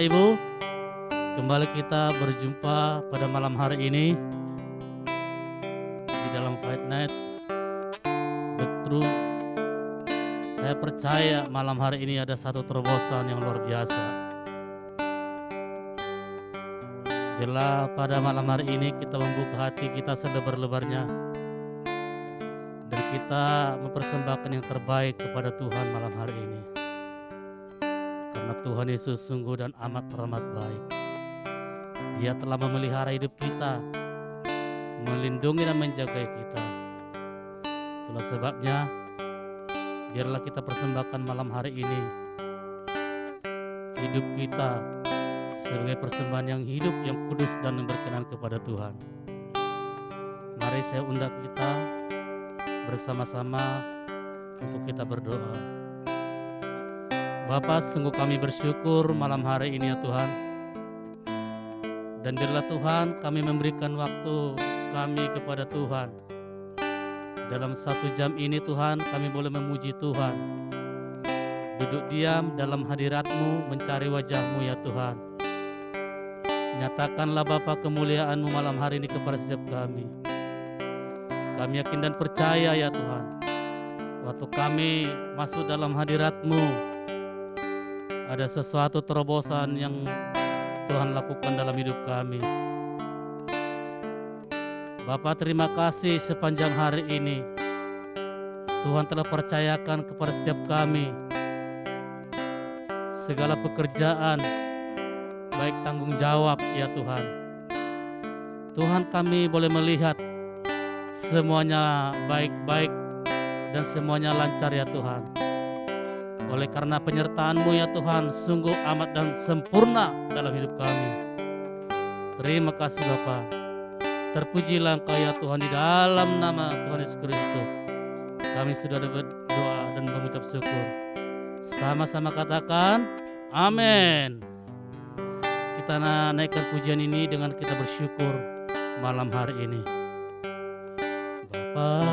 Bapak Ibu, kembali kita berjumpa pada malam hari ini di dalam Fight Night Breakthrough. Saya percaya malam hari ini ada satu terobosan yang luar biasa. Bila pada malam hari ini kita membuka hati kita selebar-lebarnya dan kita mempersembahkan yang terbaik kepada Tuhan malam hari ini. Karena Tuhan Yesus sungguh dan amat teramat baik. Dia telah memelihara hidup kita, melindungi dan menjaga kita. Itulah sebabnya biarlah kita persembahkan malam hari ini hidup kita sebagai persembahan yang hidup, yang kudus dan berkenan kepada Tuhan. Mari saya undang kita bersama-sama untuk kita berdoa. Bapa, sungguh kami bersyukur malam hari ini ya Tuhan. Dan biarlah Tuhan kami memberikan waktu kami kepada Tuhan. Dalam 1 jam ini Tuhan kami boleh memuji Tuhan. Duduk diam dalam hadirat-Mu, mencari wajah-Mu ya Tuhan. Nyatakanlah Bapa kemuliaan-Mu malam hari ini kepada setiap kami. Kami yakin dan percaya ya Tuhan, waktu kami masuk dalam hadirat-Mu, ada sesuatu terobosan yang Tuhan lakukan dalam hidup kami. Bapa, terima kasih sepanjang hari ini Tuhan telah percayakan kepada setiap kami segala pekerjaan, baik tanggung jawab ya Tuhan. Tuhan, kami boleh melihat semuanya baik-baik dan semuanya lancar ya Tuhan. Oleh karena penyertaan-Mu ya Tuhan sungguh amat dan sempurna dalam hidup kami. Terima kasih Bapa. Terpujilah Engkau ya Tuhan, di dalam nama Tuhan Yesus Kristus kami sudah berdoa dan mengucap syukur. Sama-sama katakan amin. Kita naikkan pujian ini dengan kita bersyukur malam hari ini. Bapa,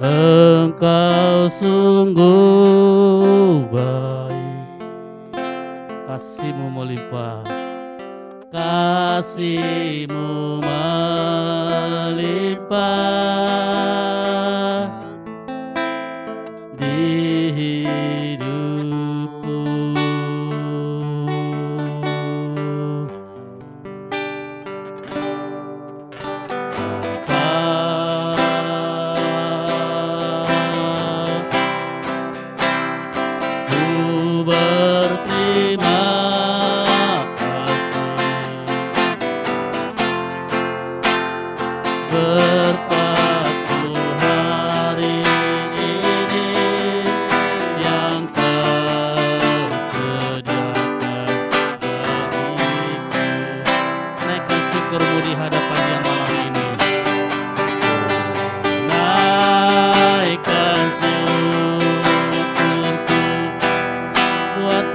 Engkau sungguh baik, kasih-Mu melimpah, kasih-Mu melimpah di hidupku. Naikkan syukurku buat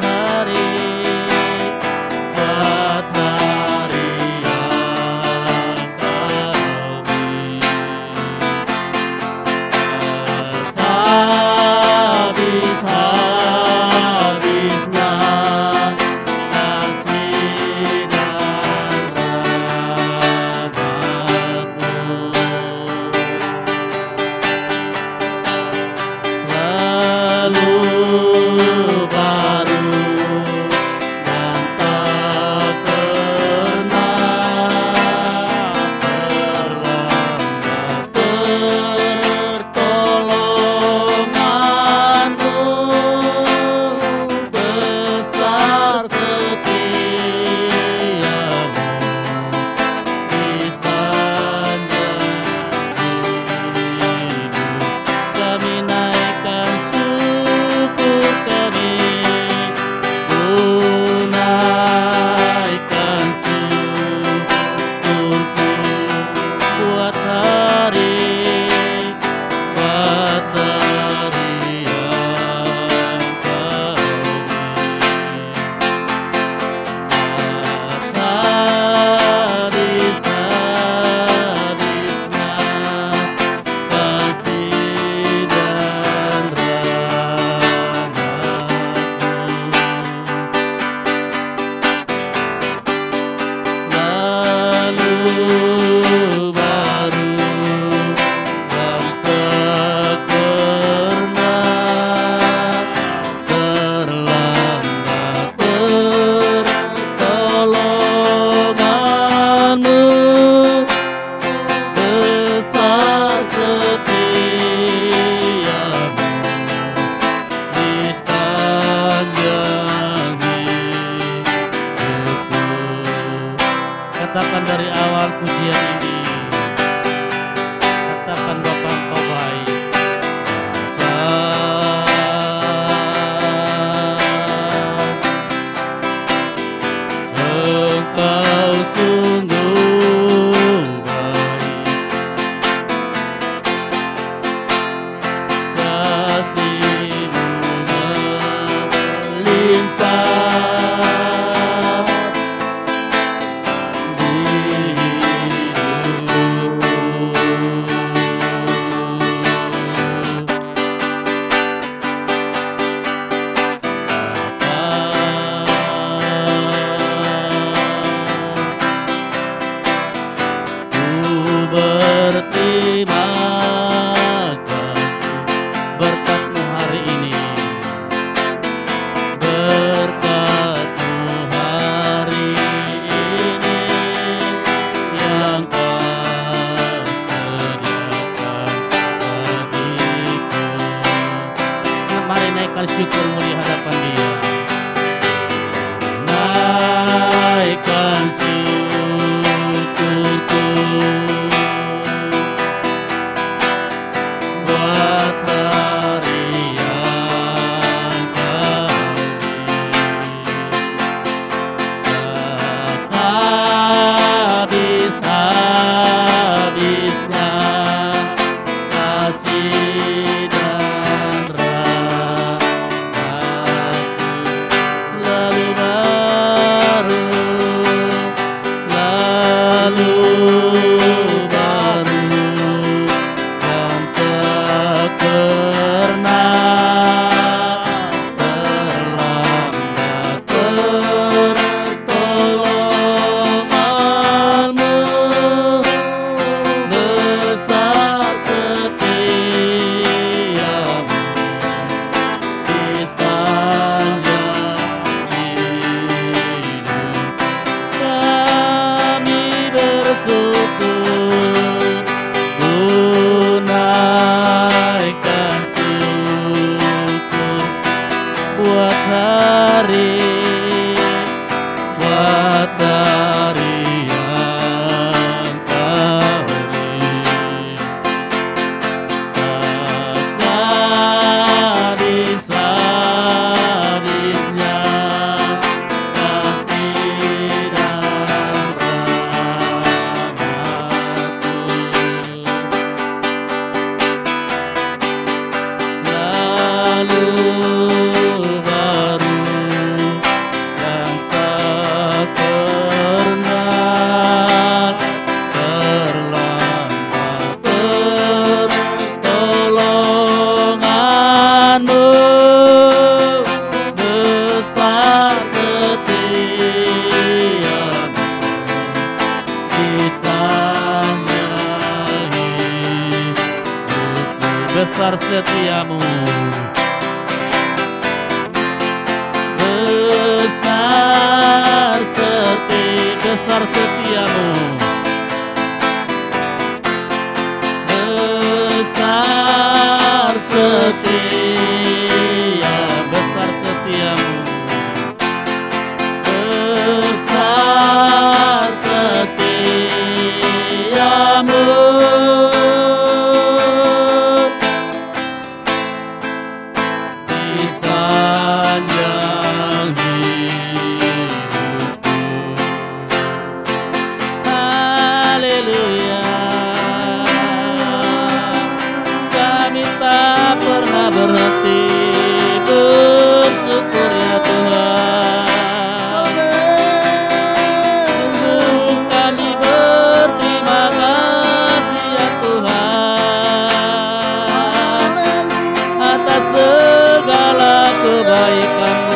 katakan dari awal pujian ini. Katakan Bapa Engkau baik. Engkau sungguh baik, kasih-Mu melimpah di berterima kasih berkat-Mu hari ini, berkat-Mu hari ini yang Kau sediakan bagiku. Mari naikkan syukur-Mu di hadapan Dia. Naikkan syukurku buat hari yang Kau beri. Tak habis-habisnya kasih dan rahmat-Mu selalu baru, selalu baru, dan tak pernah terlambat pertolongan-Mu. Besar setiamu di sepanjang hidup. Kami bersyukur, ku naikkan syukur buat hari yang Kau beri. Tak habis-habisnya kasih dan rahmat-Mu selalu baru, dan tak pernah terlambat pertolongan-Mu. Besar setiamu di sepanjang hidupku. Besar setiamu, besar setiamu, besar setia, besar setiamu, besar setiamu. Di sepanjang hidupku. Haleluya. Kami tak pernah berhenti bersyukur ya Tuhan. Sungguh kami berterima kasih ya Tuhan atas segala kebaikan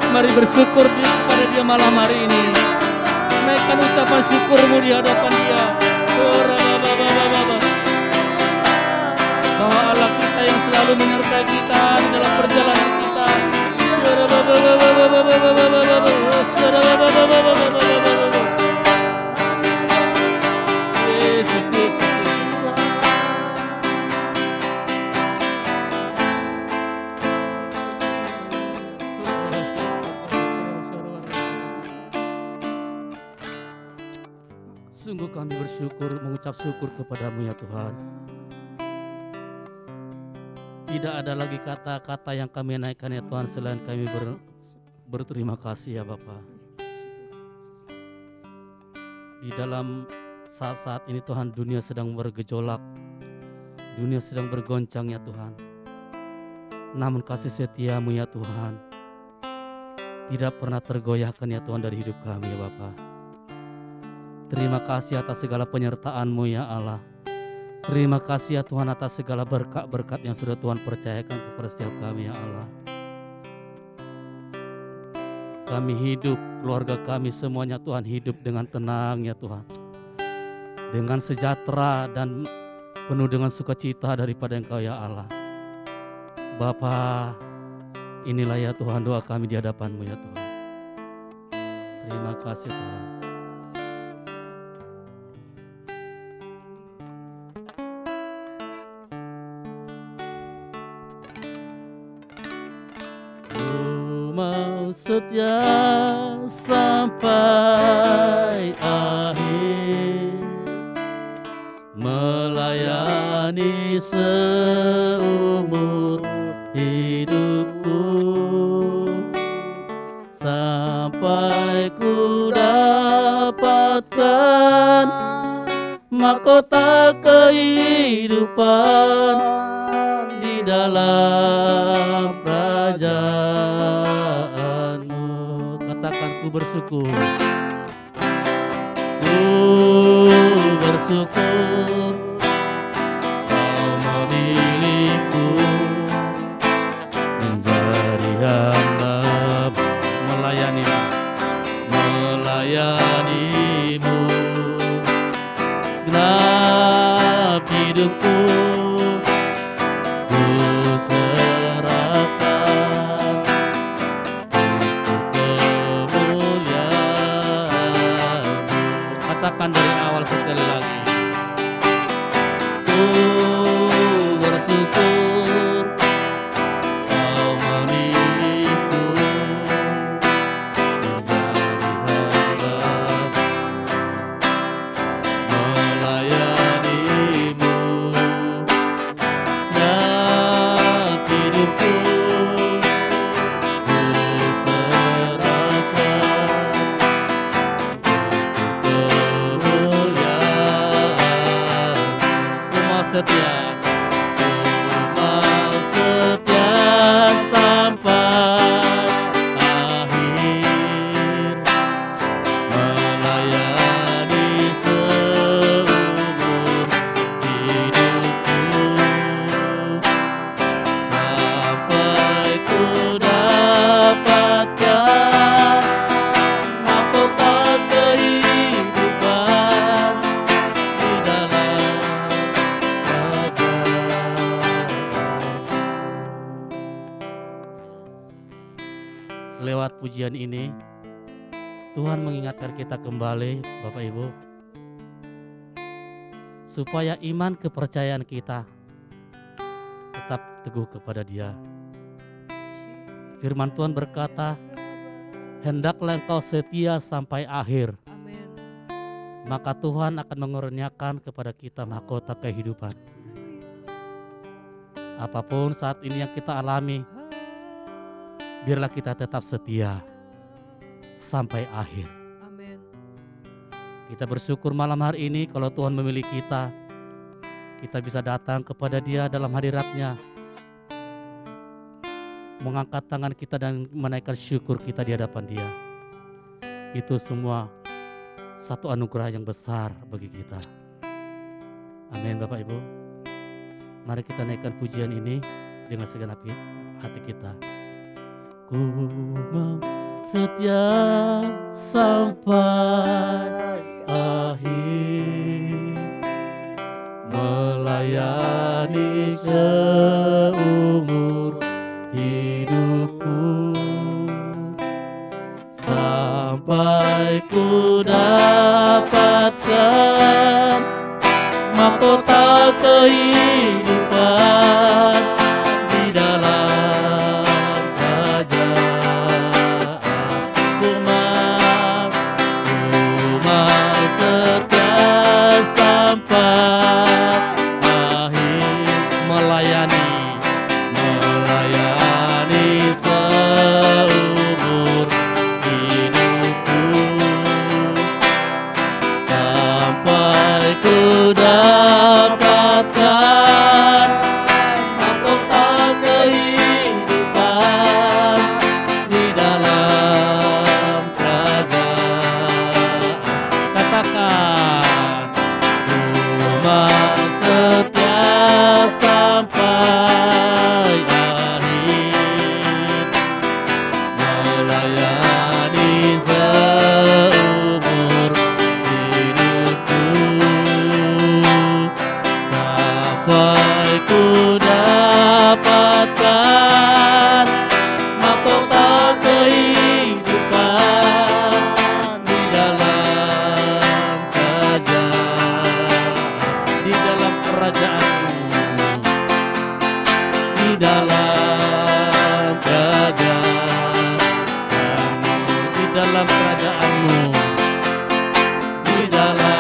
Mari bersyukur kepada Dia malam hari ini. Naikkan ucapan syukurmu di hadapan Dia. Bahwa Allah kita yang selalu menyertai kita di dalam perjalanan kita. Yesus, Yesus. Sungguh kami bersyukur, mengucap syukur kepadamu ya Tuhan. Tidak ada lagi kata-kata yang kami naikkan ya Tuhan selain kami berterima kasih ya Bapa. Di dalam saat-saat ini Tuhan, dunia sedang bergejolak, dunia sedang bergoncang ya Tuhan. Namun kasih setiamu ya Tuhan tidak pernah tergoyahkan ya Tuhan dari hidup kami ya Bapa. Terima kasih atas segala penyertaan-Mu ya Allah. Terima kasih ya Tuhan atas segala berkat-berkat yang sudah Tuhan percayakan kepada setiap kami ya Allah. Kami hidup, keluarga kami semuanya Tuhan hidup dengan tenang ya Tuhan. Dengan sejahtera dan penuh dengan sukacita daripada Engkau ya Allah. Bapa, inilah ya Tuhan doa kami di hadapan-Mu ya Tuhan. Terima kasih Tuhan. Setia sampai akhir, melayani seumur hidupku, sampai ku dapatkan mahkota kehidupan di dalam kerajaan-Mu. Katakan, ku bersyukur. Ku bersyukur Kau memilihku menjadi hamba melayani-Mu. Segenap hidupku dari awal sekali lagi. Ku bersyukur Kau memilihku menjadi hamba melayani-Mu. Setiap hidupku setia, mau setia sampai akhir, melayani seumur hidupku, sampai ku dapatkan mahkota kehidupan di dalam. Lewat pujian ini, Tuhan mengingatkan kita kembali, Bapak Ibu, supaya iman kepercayaan kita tetap teguh kepada Dia. Firman Tuhan berkata, hendaklah engkau setia sampai akhir, maka Tuhan akan mengurniakan kepada kita mahkota kehidupan. Apapun saat ini yang kita alami, biarlah kita tetap setia sampai akhir. Amin. Kita bersyukur malam hari ini kalau Tuhan memilih kita bisa datang kepada Dia dalam hadirat-Nya, mengangkat tangan kita dan menaikkan syukur kita di hadapan Dia. Itu semua satu anugerah yang besar bagi kita. Amin Bapak Ibu. Mari kita naikkan pujian ini dengan segenap hati kita. Ku mau setia sampai akhir, melayani seumur hidupku, sampai ku dapatkan mahkota kehidupan di dalam kerajaan. Ku mau setia sampai akhir, melayani seumur hidupku, sampai ku dapatkan mahkota kehidupan di dalam kerajaan. Katakan, ku mau setia sampai akhir, melayani seumur hidupku, sampai ku dapatkan mahkota kehidupan di dalam kerajaan, di dalam kerajaanmu, di dalam kerajaan, di dalam kerajaanmu, di dalam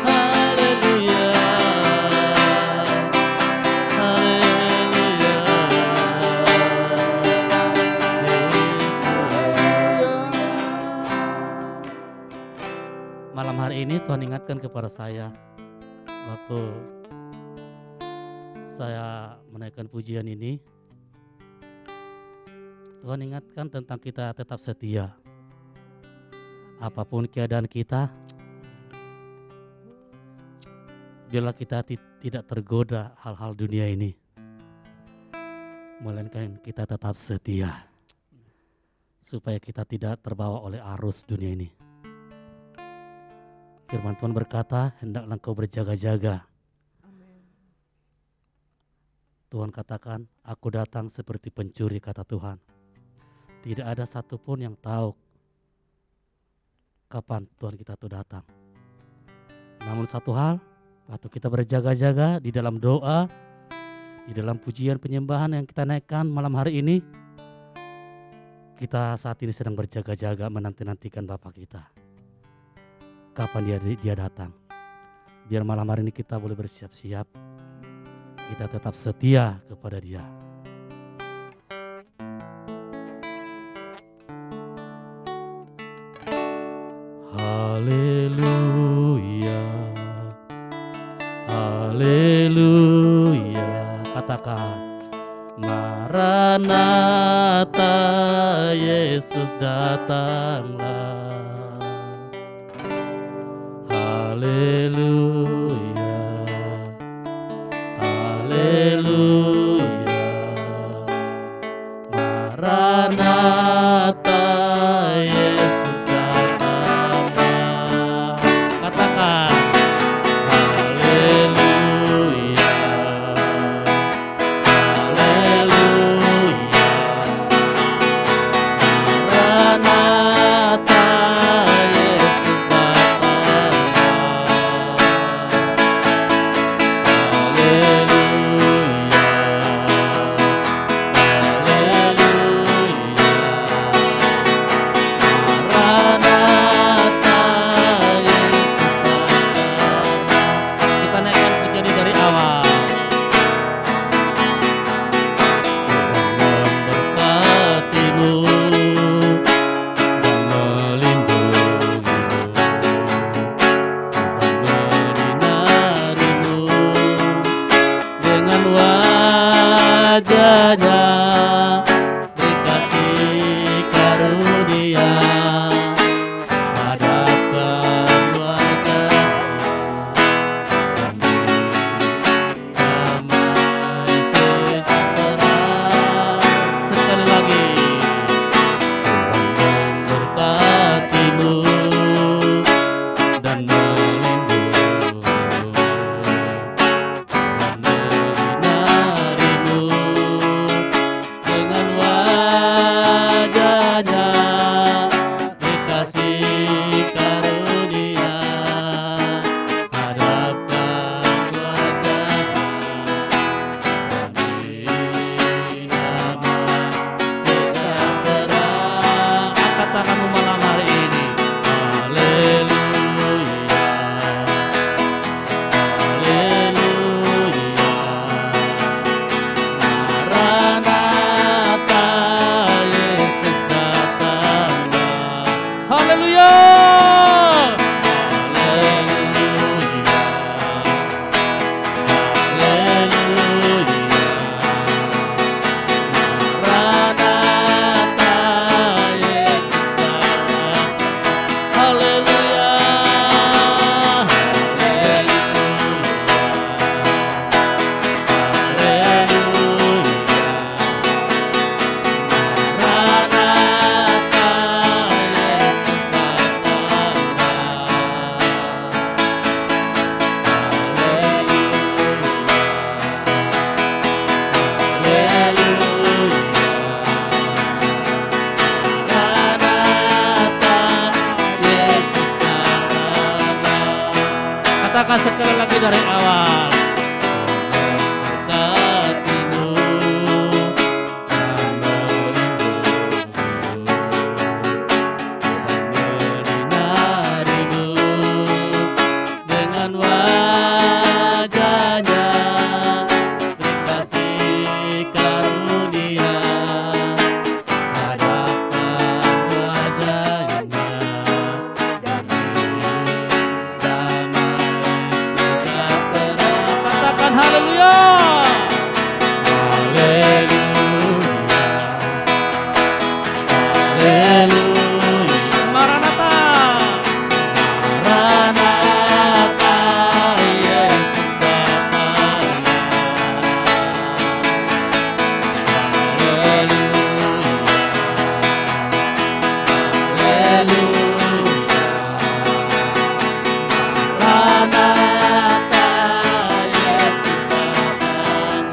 haleluya, haleluya. Malam hari ini Tuhan ingatkan kepada saya waktu saya menaikkan pujian ini. Tuhan ingatkan tentang kita tetap setia. Apapun keadaan kita, biarlah kita tidak tergoda hal-hal dunia ini, melainkan kita tetap setia, supaya kita tidak terbawa oleh arus dunia ini. Firman Tuhan berkata, hendaklah engkau berjaga-jaga. Tuhan katakan, aku datang seperti pencuri, kata Tuhan. Tidak ada satupun yang tahu kapan Tuhan kita itu datang. Namun satu hal, waktu kita berjaga-jaga di dalam doa, di dalam pujian penyembahan yang kita naikkan malam hari ini, kita saat ini sedang berjaga-jaga menanti-nantikan Bapa kita. Kapan dia datang. Biar malam hari ini kita boleh bersiap-siap, kita tetap setia kepada Dia. Haleluya, haleluya. Katakan, Maranatha, Yesus datanglah. Haleluya, haleluya. Maranatha, Yesus datanglah. Katakan, haleluya, haleluya. Maranatha, Katakan sekali lagi dari awal. Memberkatimu dan melindungimu, menyinarimu dengan wajahnya, berkasih karunia, hadapkan wajahnya, dan katakan haleluya. Haleluya. Haleluya. Maranatha. Maranatha, Yesus datang. Haleluya. Maranatha, Yesus datang.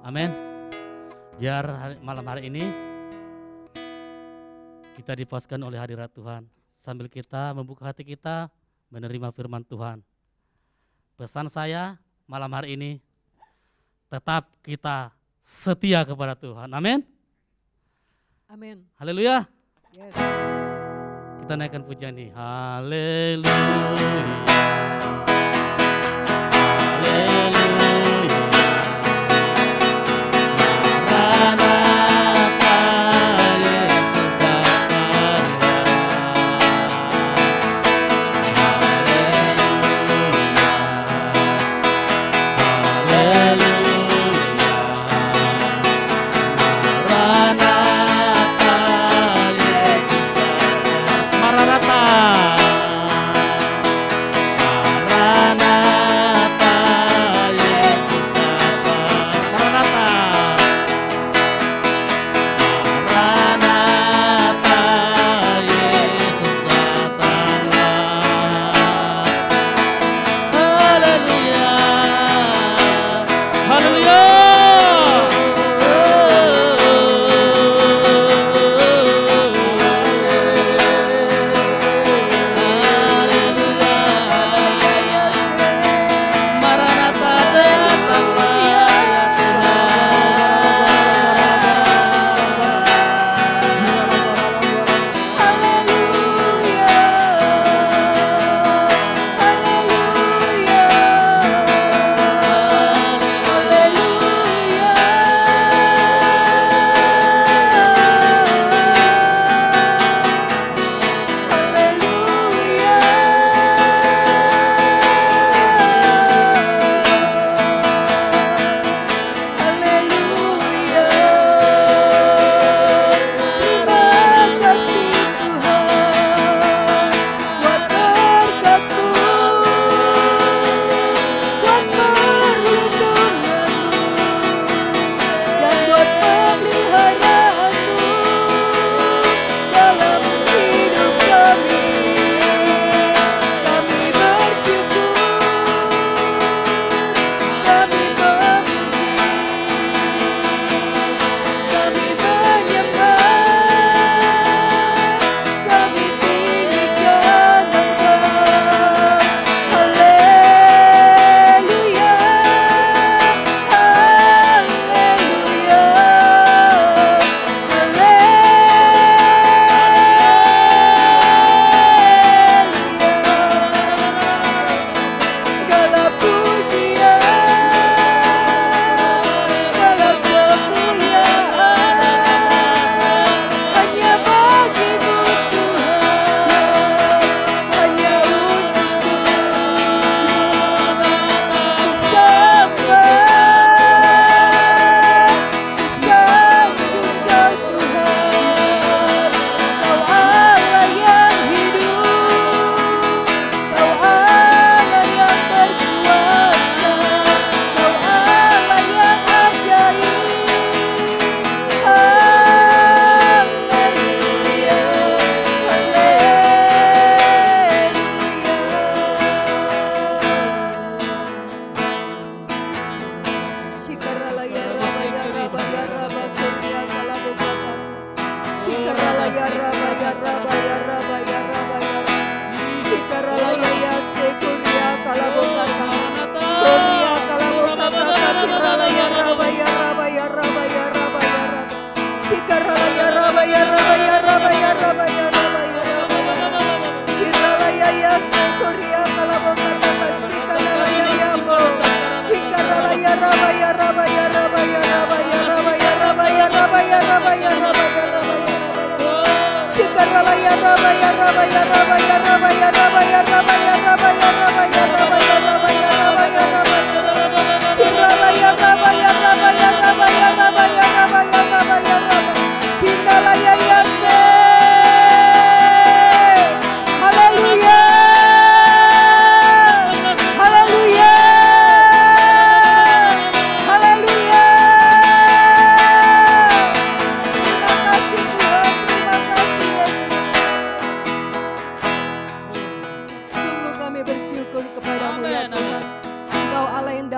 Amin. Biar malam hari ini kita dipuaskan oleh hadirat Tuhan sambil kita membuka hati kita menerima firman Tuhan. Pesan saya malam hari ini, tetap kita setia kepada Tuhan. Amin. Amin. Haleluya. Yes. Kita naikkan pujian ini. Haleluya. Haleluya. Maranatha, Yesus datang. Haleluya. Maranatha, Yesus datang. Maranatha. Maranatha,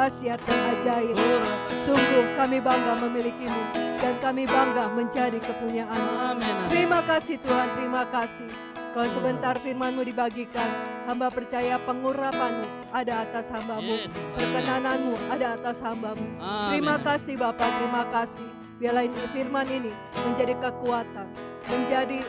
dahsyat dan ajaib. Sungguh kami bangga memilikimu dan kami bangga menjadi kepunyaan. Terima kasih Tuhan, terima kasih. Kalau sebentar firman-Mu dibagikan, hamba percaya pengurapan-Mu ada atas hamba-Mu, perkenananmu ada atas hamba-Mu. Terima kasih Bapak, terima kasih. Biarlah firman ini menjadi kekuatan, menjadi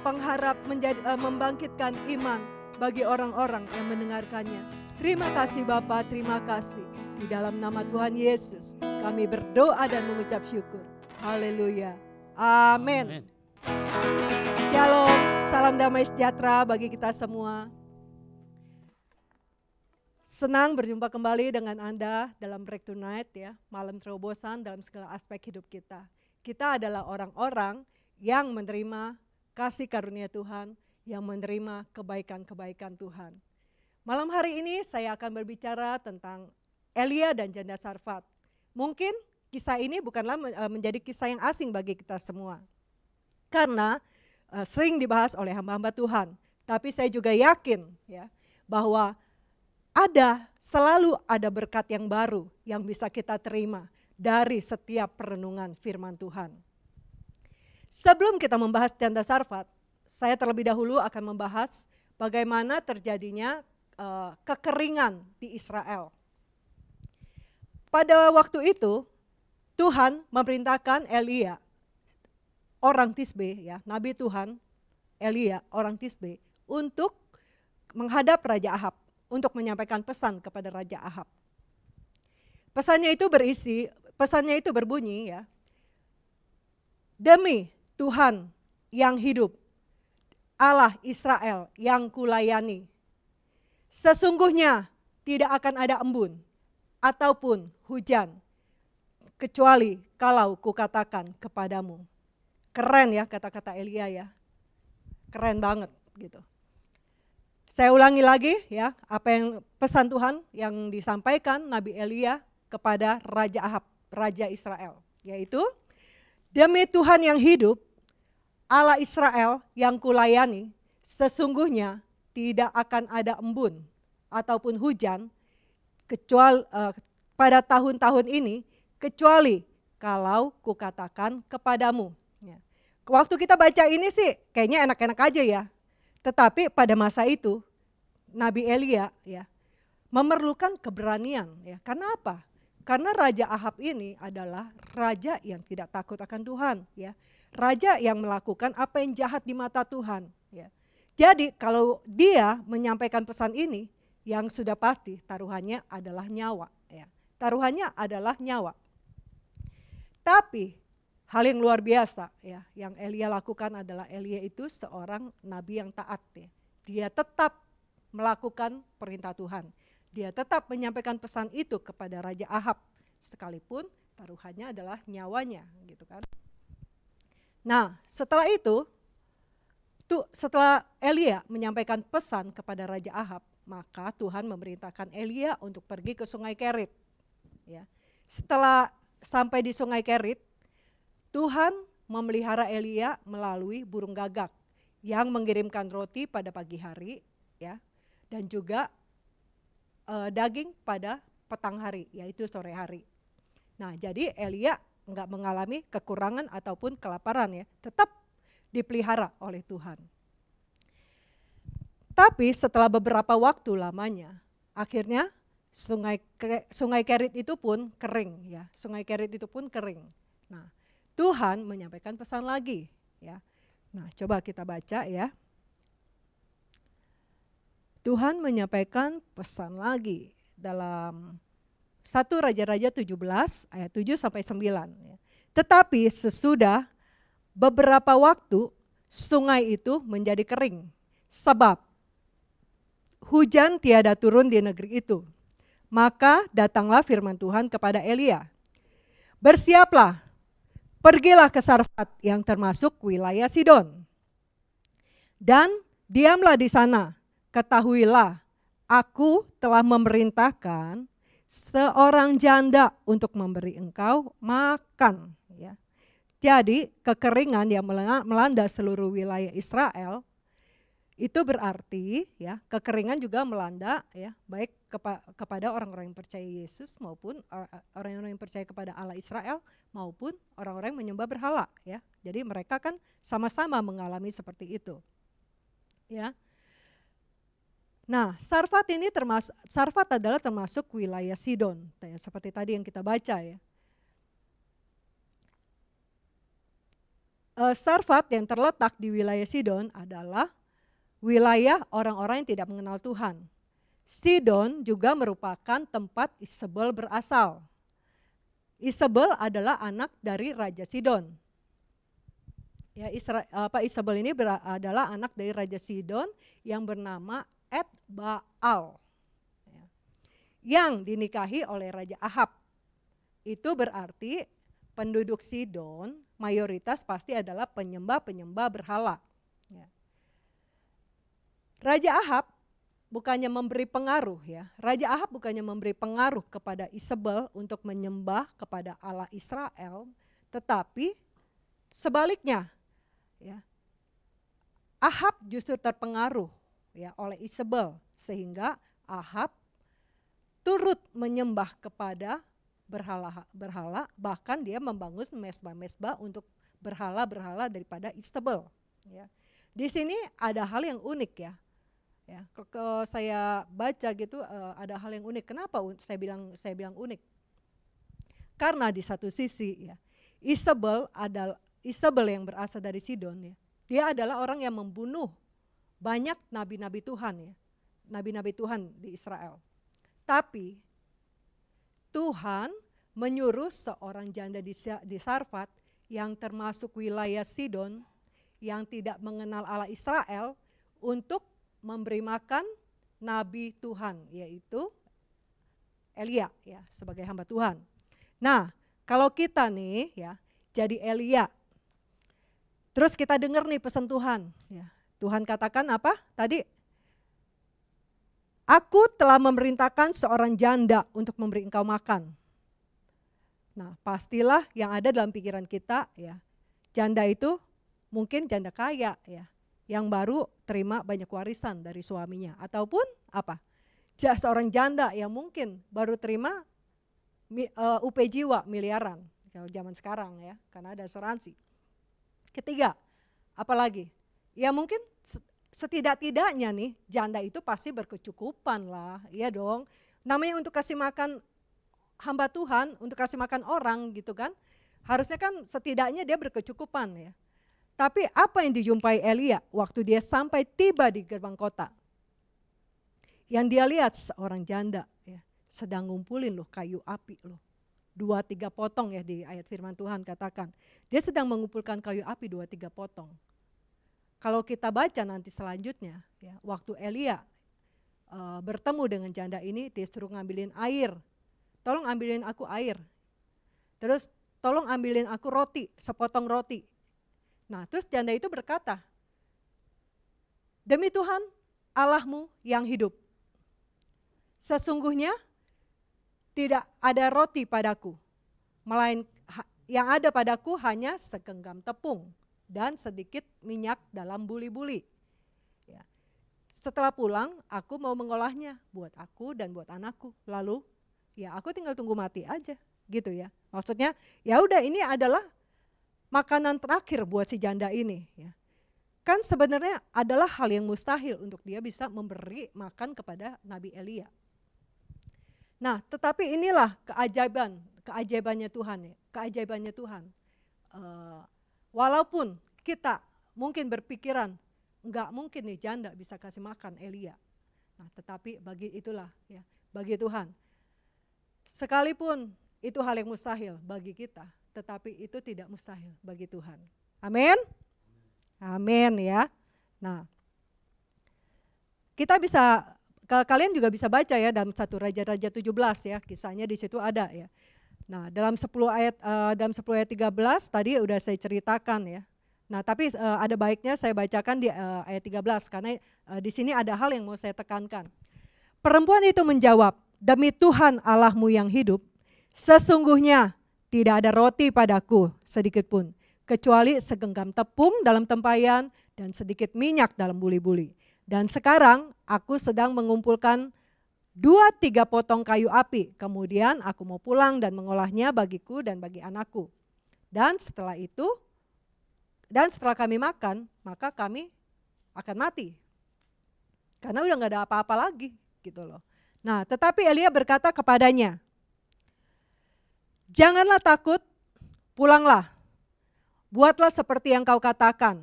pengharap, menjadi membangkitkan iman bagi orang-orang yang mendengarkannya. Terima kasih Bapak, terima kasih. Di dalam nama Tuhan Yesus kami berdoa dan mengucap syukur. Haleluya. Amin. Shalom, salam damai sejahtera bagi kita semua. Senang berjumpa kembali dengan Anda dalam Break Tonight ya, malam terobosan dalam segala aspek hidup kita. Kita adalah orang-orang yang menerima kasih karunia Tuhan, yang menerima kebaikan-kebaikan Tuhan. Malam hari ini saya akan berbicara tentang Elia dan janda Sarfat. Mungkin kisah ini bukanlah menjadi kisah yang asing bagi kita semua. Karena sering dibahas oleh hamba-hamba Tuhan. Tapi saya juga yakin ya bahwa selalu ada berkat yang baru yang bisa kita terima dari setiap perenungan firman Tuhan. Sebelum kita membahas janda Sarfat, saya terlebih dahulu akan membahas bagaimana terjadinya kekeringan di Israel. Pada waktu itu Tuhan memerintahkan Elia, orang Tisbe ya, Nabi Tuhan Elia, orang Tisbe, untuk menghadap Raja Ahab, untuk menyampaikan pesan kepada Raja Ahab. Pesannya itu berbunyi ya, demi Tuhan yang hidup, Allah Israel yang kulayani, sesungguhnya tidak akan ada embun ataupun hujan kecuali kalau kukatakan kepadamu. Keren ya kata-kata Elia ya, keren banget gitu. Saya ulangi lagi ya, apa yang pesan Tuhan yang disampaikan Nabi Elia kepada Raja Ahab, Raja Israel, yaitu demi Tuhan yang hidup, Allah Israel yang kulayani, sesungguhnya tidak akan ada embun ataupun hujan kecuali pada tahun-tahun ini, kecuali kalau kukatakan kepadamu. Ya. Waktu kita baca ini sih kayaknya enak-enak aja ya. Tetapi pada masa itu Nabi Elia ya memerlukan keberanian ya. Karena apa? Karena Raja Ahab ini adalah raja yang tidak takut akan Tuhan ya. Raja yang melakukan apa yang jahat di mata Tuhan ya. Jadi kalau dia menyampaikan pesan ini, yang sudah pasti taruhannya adalah nyawa ya. Taruhannya adalah nyawa. Tapi hal yang luar biasa ya, yang Elia lakukan adalah Elia itu seorang nabi yang taat ya. Dia tetap melakukan perintah Tuhan. Dia tetap menyampaikan pesan itu kepada Raja Ahab sekalipun taruhannya adalah nyawanya gitu kan. Nah, setelah itu setelah Elia menyampaikan pesan kepada Raja Ahab, maka Tuhan memerintahkan Elia untuk pergi ke Sungai Kerit. Ya. Setelah sampai di Sungai Kerit, Tuhan memelihara Elia melalui burung gagak yang mengirimkan roti pada pagi hari, ya, dan juga daging pada petang hari, yaitu sore hari. Nah, jadi Elia enggak mengalami kekurangan ataupun kelaparan ya, tetap dipelihara oleh Tuhan. Tapi setelah beberapa waktu lamanya, akhirnya Sungai Kerit itu pun kering ya. Sungai Kerit itu pun kering. Nah, Tuhan menyampaikan pesan lagi ya. Nah, coba kita baca ya. Tuhan menyampaikan pesan lagi dalam 1 Raja-Raja 17 ayat 7 sampai 9 ya. Tetapi sesudah beberapa waktu sungai itu menjadi kering, sebab hujan tiada turun di negeri itu. Maka datanglah firman Tuhan kepada Elia, bersiaplah, pergilah ke Sarfat yang termasuk wilayah Sidon, dan diamlah di sana. Ketahuilah, aku telah memerintahkan seorang janda untuk memberi engkau makan. Ya. Jadi kekeringan yang melanda seluruh wilayah Israel itu berarti ya kekeringan juga melanda ya baik kepada orang-orang yang percaya Yesus maupun orang-orang yang percaya kepada Allah Israel maupun orang-orang yang menyembah berhala ya. Jadi mereka kan sama-sama mengalami seperti itu. Ya. Nah, Sarfat adalah termasuk wilayah Sidon, ya, seperti tadi yang kita baca ya. Sarfat yang terletak di wilayah Sidon adalah wilayah orang-orang yang tidak mengenal Tuhan. Sidon juga merupakan tempat Isabel berasal. Isabel adalah anak dari Raja Sidon. Ya, Isabel ini adalah anak dari Raja Sidon yang bernama Etbaal, ya, yang dinikahi oleh Raja Ahab. Itu berarti penduduk Sidon mayoritas pasti adalah penyembah-penyembah berhala. Ya. Raja Ahab bukannya memberi pengaruh ya. Raja Ahab bukannya memberi pengaruh kepada Isabel untuk menyembah kepada Allah Israel, tetapi sebaliknya ya. Ahab justru terpengaruh ya oleh Isabel sehingga Ahab turut menyembah kepada berhala, bahkan dia membangun mesbah-mesbah untuk berhala-berhala daripada Isabel ya. Di sini ada hal yang unik ya. Ya, kalau saya baca gitu ada hal yang unik. Kenapa saya bilang unik? Karena di satu sisi ya, Isabel yang berasal dari Sidon ya. Dia adalah orang yang membunuh banyak nabi-nabi Tuhan ya. Nabi-nabi Tuhan di Israel. Tapi Tuhan menyuruh seorang janda di Sarfat yang termasuk wilayah Sidon yang tidak mengenal Allah Israel untuk memberi makan nabi Tuhan, yaitu Elia ya, sebagai hamba Tuhan. Nah, kalau kita nih ya jadi Elia, terus kita dengar nih pesan Tuhan ya. Tuhan katakan apa tadi? Aku telah memerintahkan seorang janda untuk memberi engkau makan. Nah, pastilah yang ada dalam pikiran kita ya, janda itu mungkin janda kaya ya, yang baru terima banyak warisan dari suaminya, ataupun apa? Seorang janda yang mungkin baru terima UP jiwa miliaran kalau zaman sekarang ya, karena ada asuransi. Ketiga, apalagi? Ya mungkin setidak-tidaknya nih janda itu pasti berkecukupan lah, iya dong. Namanya untuk kasih makan hamba Tuhan, untuk kasih makan orang gitu kan, harusnya kan setidaknya dia berkecukupan ya. Tapi apa yang dijumpai Elia waktu dia sampai tiba di gerbang kota? Yang dia lihat seorang janda ya, sedang ngumpulin loh kayu api loh. 2-3 potong ya di ayat firman Tuhan katakan. Dia sedang mengumpulkan kayu api 2-3 potong. Kalau kita baca nanti selanjutnya ya, waktu Elia bertemu dengan janda ini, dia suruh ngambilin air. Tolong ambilin aku air. Terus tolong ambilin aku roti, sepotong roti. Nah, terus janda itu berkata, demi Tuhan Allahmu yang hidup, sesungguhnya tidak ada roti padaku, melainkan yang ada padaku hanya segenggam tepung dan sedikit minyak dalam buli-buli. Ya. Setelah pulang, aku mau mengolahnya buat aku dan buat anakku. Lalu, ya aku tinggal tunggu mati aja, gitu ya. Maksudnya, ya udah ini adalah makanan terakhir buat si janda ini ya. Kan sebenarnya adalah hal yang mustahil untuk dia bisa memberi makan kepada Nabi Elia. Nah, tetapi inilah keajaibannya Tuhan ya, keajaibannya Tuhan. Walaupun kita mungkin berpikiran enggak mungkin nih janda bisa kasih makan Elia. Nah, tetapi bagi Tuhan sekalipun itu hal yang mustahil bagi kita, tetapi itu tidak mustahil bagi Tuhan. Amin. Amin ya. Nah, kita bisa, kalian juga bisa baca ya dalam 1 Raja-Raja 17 ya, kisahnya di situ ada ya. Nah, dalam 10 ayat 13 tadi udah saya ceritakan ya. Nah, tapi ada baiknya saya bacakan di ayat 13 karena di sini ada hal yang mau saya tekankan. Perempuan itu menjawab, "Demi Tuhan Allahmu yang hidup, sesungguhnya tidak ada roti padaku sedikit pun, kecuali segenggam tepung dalam tempayan dan sedikit minyak dalam buli-buli. Dan sekarang aku sedang mengumpulkan 2-3 potong kayu api, kemudian aku mau pulang dan mengolahnya bagiku dan bagi anakku. Dan setelah kami makan, maka kami akan mati." Karena udah gak ada apa-apa lagi gitu loh. Nah, tetapi Elia berkata kepadanya, "Janganlah takut, pulanglah. Buatlah seperti yang kau katakan.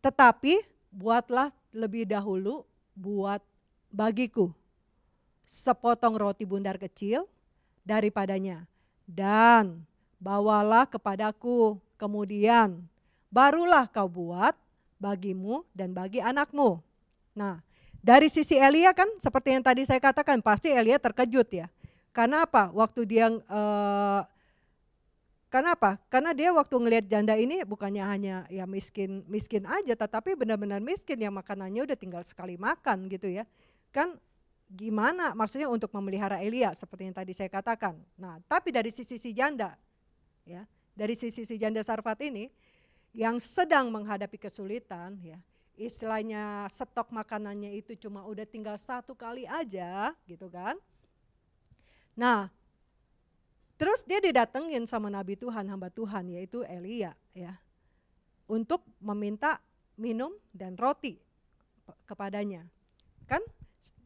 Tetapi buatlah lebih dahulu buat bagiku sepotong roti bundar kecil daripadanya, dan bawalah kepadaku, kemudian barulah kau buat bagimu dan bagi anakmu." Nah, dari sisi Elia kan seperti yang tadi saya katakan, pasti Elia terkejut ya. Karena apa? Karena dia waktu ngelihat janda ini bukannya hanya ya miskin aja, tetapi benar-benar miskin yang makanannya udah tinggal sekali makan gitu ya. Kan gimana maksudnya untuk memelihara Elia seperti yang tadi saya katakan. Nah, tapi dari sisi si janda ya, dari sisi si janda Sarfat ini yang sedang menghadapi kesulitan ya, istilahnya stok makanannya itu cuma udah tinggal 1 kali aja gitu kan. Nah, terus dia didatengin sama nabi Tuhan, hamba Tuhan yaitu Elia ya, untuk meminta minum dan roti kepadanya. Kan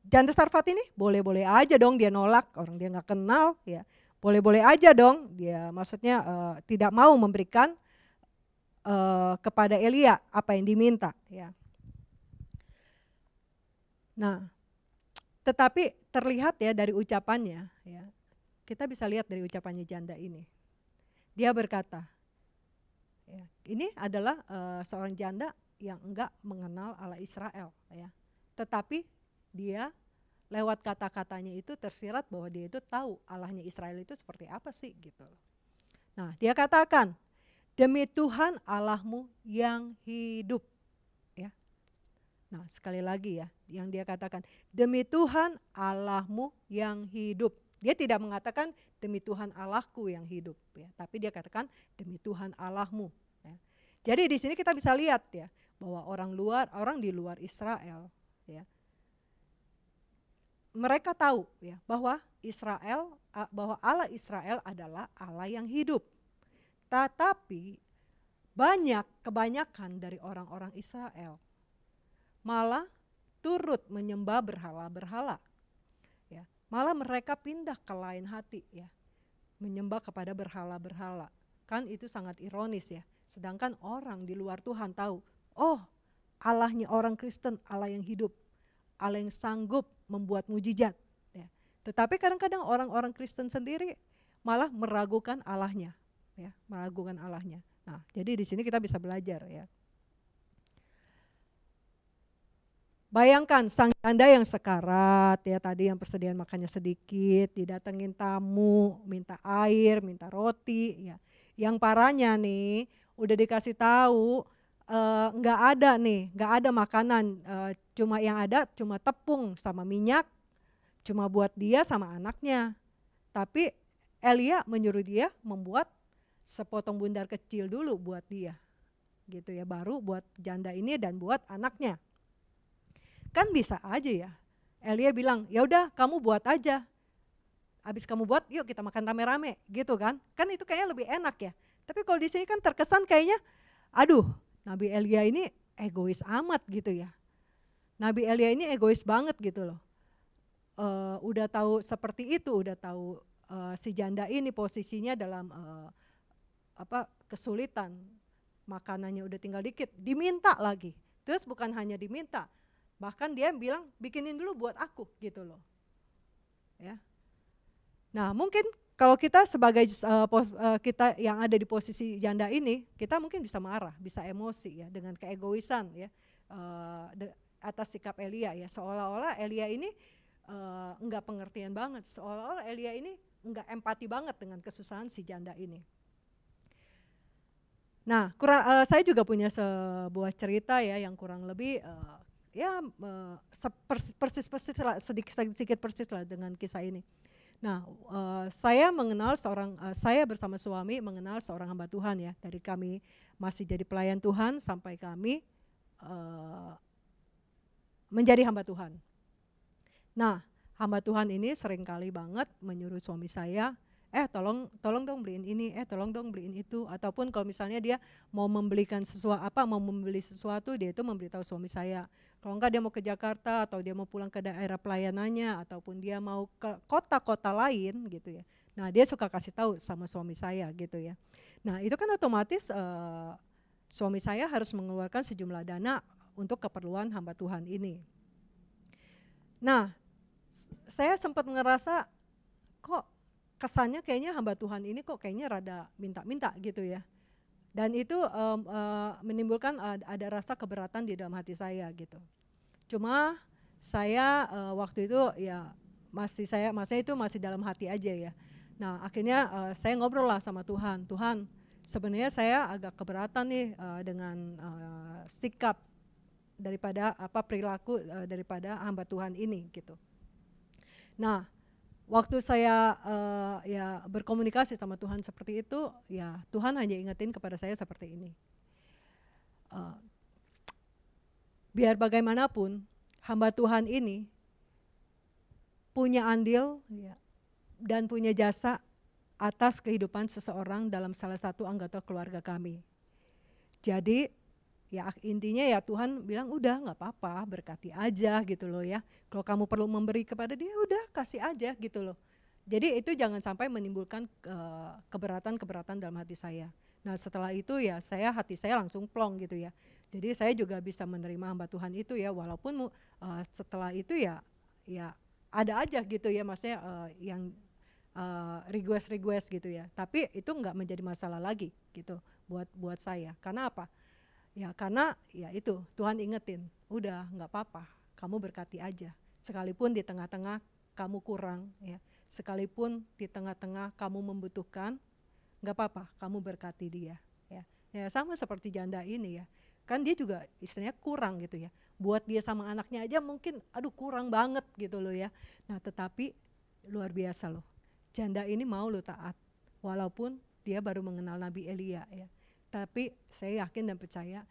janda Sarfat ini boleh-boleh aja dong dia nolak, orang dia gak kenal ya. Boleh-boleh aja dong dia maksudnya tidak mau memberikan kepada Elia apa yang diminta ya. Nah, tetapi terlihat ya dari ucapannya ya. Kita bisa lihat dari ucapannya janda ini. Dia berkata, ya, ini adalah seorang janda yang enggak mengenal Allah Israel ya. Tetapi dia lewat kata-katanya itu tersirat bahwa dia itu tahu Allahnya Israel itu seperti apa sih gitu. Nah, dia katakan, "Demi Tuhan Allahmu yang hidup." Ya. Nah, sekali lagi ya, yang dia katakan, "Demi Tuhan Allahmu yang hidup." Dia tidak mengatakan demi Tuhan Allahku yang hidup ya, tapi dia katakan demi Tuhan Allahmu ya. Jadi di sini kita bisa lihat ya bahwa orang di luar Israel ya, mereka tahu ya bahwa Allah Israel adalah Allah yang hidup. Tetapi kebanyakan dari orang-orang Israel malah turut menyembah berhala-berhala. Malah mereka pindah ke lain hati ya, menyembah kepada berhala-berhala. Kan itu sangat ironis ya. Sedangkan orang di luar Tuhan tahu, oh Allahnya orang Kristen, Allah yang hidup, Allah yang sanggup membuat mujizat. Ya. Tetapi kadang-kadang orang-orang Kristen sendiri malah meragukan Allahnya, ya, meragukan Allahnya. Nah, jadi di sini kita bisa belajar ya. Bayangkan sang janda yang sekarat ya, tadi yang persediaan makannya sedikit, didatengin tamu, minta air, minta roti ya. Yang parahnya nih udah dikasih tahu nggak ada makanan, cuma yang ada cuma tepung sama minyak, cuma buat dia sama anaknya. Tapi Elia menyuruh dia membuat sepotong bundar kecil dulu buat dia, gitu ya, baru buat janda ini dan buat anaknya. Kan bisa aja ya, Elia bilang, ya udah kamu buat aja, habis kamu buat yuk kita makan rame-rame gitu kan itu kayaknya lebih enak ya. Tapi kalau di sini kan terkesan kayaknya, aduh Nabi Elia ini egois amat gitu ya. Nabi Elia ini egois banget gitu loh. Udah tahu seperti itu, udah tahu si janda ini posisinya dalam kesulitan, makanannya udah tinggal dikit, diminta lagi. Terus bukan hanya diminta, bahkan dia bilang bikinin dulu buat aku gitu loh. Ya. Nah, mungkin kalau kita sebagai kita yang ada di posisi janda ini, kita mungkin bisa marah, bisa emosi ya dengan keegoisan ya atas sikap Elia ya, seolah-olah Elia ini enggak pengertian banget, seolah-olah Elia ini enggak empati banget dengan kesusahan si janda ini. Nah, saya juga punya sebuah cerita ya yang kurang lebih persis lah, sedikit persis lah dengan kisah ini. Nah, saya bersama suami mengenal seorang hamba Tuhan ya, dari kami masih jadi pelayan Tuhan sampai kami menjadi hamba Tuhan. Nah, hamba Tuhan ini seringkali banget menyuruh suami saya, tolong dong beliin ini, tolong dong beliin itu, ataupun kalau misalnya dia mau membeli sesuatu, dia itu memberitahu suami saya. Kalau enggak dia mau ke Jakarta atau dia mau pulang ke daerah pelayanannya ataupun dia mau ke kota-kota lain gitu ya. Nah, dia suka kasih tahu sama suami saya gitu ya. Nah, itu kan otomatis suami saya harus mengeluarkan sejumlah dana untuk keperluan hamba Tuhan ini. Nah, saya sempat ngerasa kok kesannya kayaknya hamba Tuhan ini kok kayaknya rada minta-minta gitu ya. Dan itu menimbulkan ada rasa keberatan di dalam hati saya gitu. Cuma saya waktu itu ya masih dalam hati aja ya. Nah, akhirnya saya ngobrol lah sama Tuhan. Tuhan, sebenarnya saya agak keberatan nih dengan sikap daripada perilaku daripada hamba Tuhan ini gitu. Nah, waktu saya berkomunikasi sama Tuhan seperti itu, ya Tuhan hanya ingetin kepada saya seperti ini. Biar bagaimanapun hamba Tuhan ini punya andil ya, dan punya jasa atas kehidupan seseorang dalam salah satu anggota keluarga kami. Jadi ya intinya ya Tuhan bilang udah nggak apa-apa, berkati aja gitu loh ya. Kalau kamu perlu memberi kepada dia udah kasih aja gitu loh. Jadi itu jangan sampai menimbulkan keberatan dalam hati saya. Nah, setelah itu ya hati saya langsung plong gitu ya. Jadi saya juga bisa menerima hamba Tuhan itu ya, walaupun setelah itu ya ada aja gitu ya, maksudnya yang request gitu ya. Tapi itu nggak menjadi masalah lagi gitu buat saya. Karena apa? Ya karena ya itu Tuhan ingetin, udah nggak apa-apa, kamu berkati aja. Sekalipun di tengah-tengah kamu kurang ya, sekalipun di tengah-tengah kamu membutuhkan, nggak apa-apa, kamu berkati dia. Ya sama seperti janda ini ya, kan dia juga istilahnya kurang gitu ya. Buat dia sama anaknya aja mungkin, aduh kurang banget gitu loh ya. Nah tetapi luar biasa loh, janda ini mau lo taat, walaupun dia baru mengenal Nabi Elia ya. Tapi saya yakin dan percaya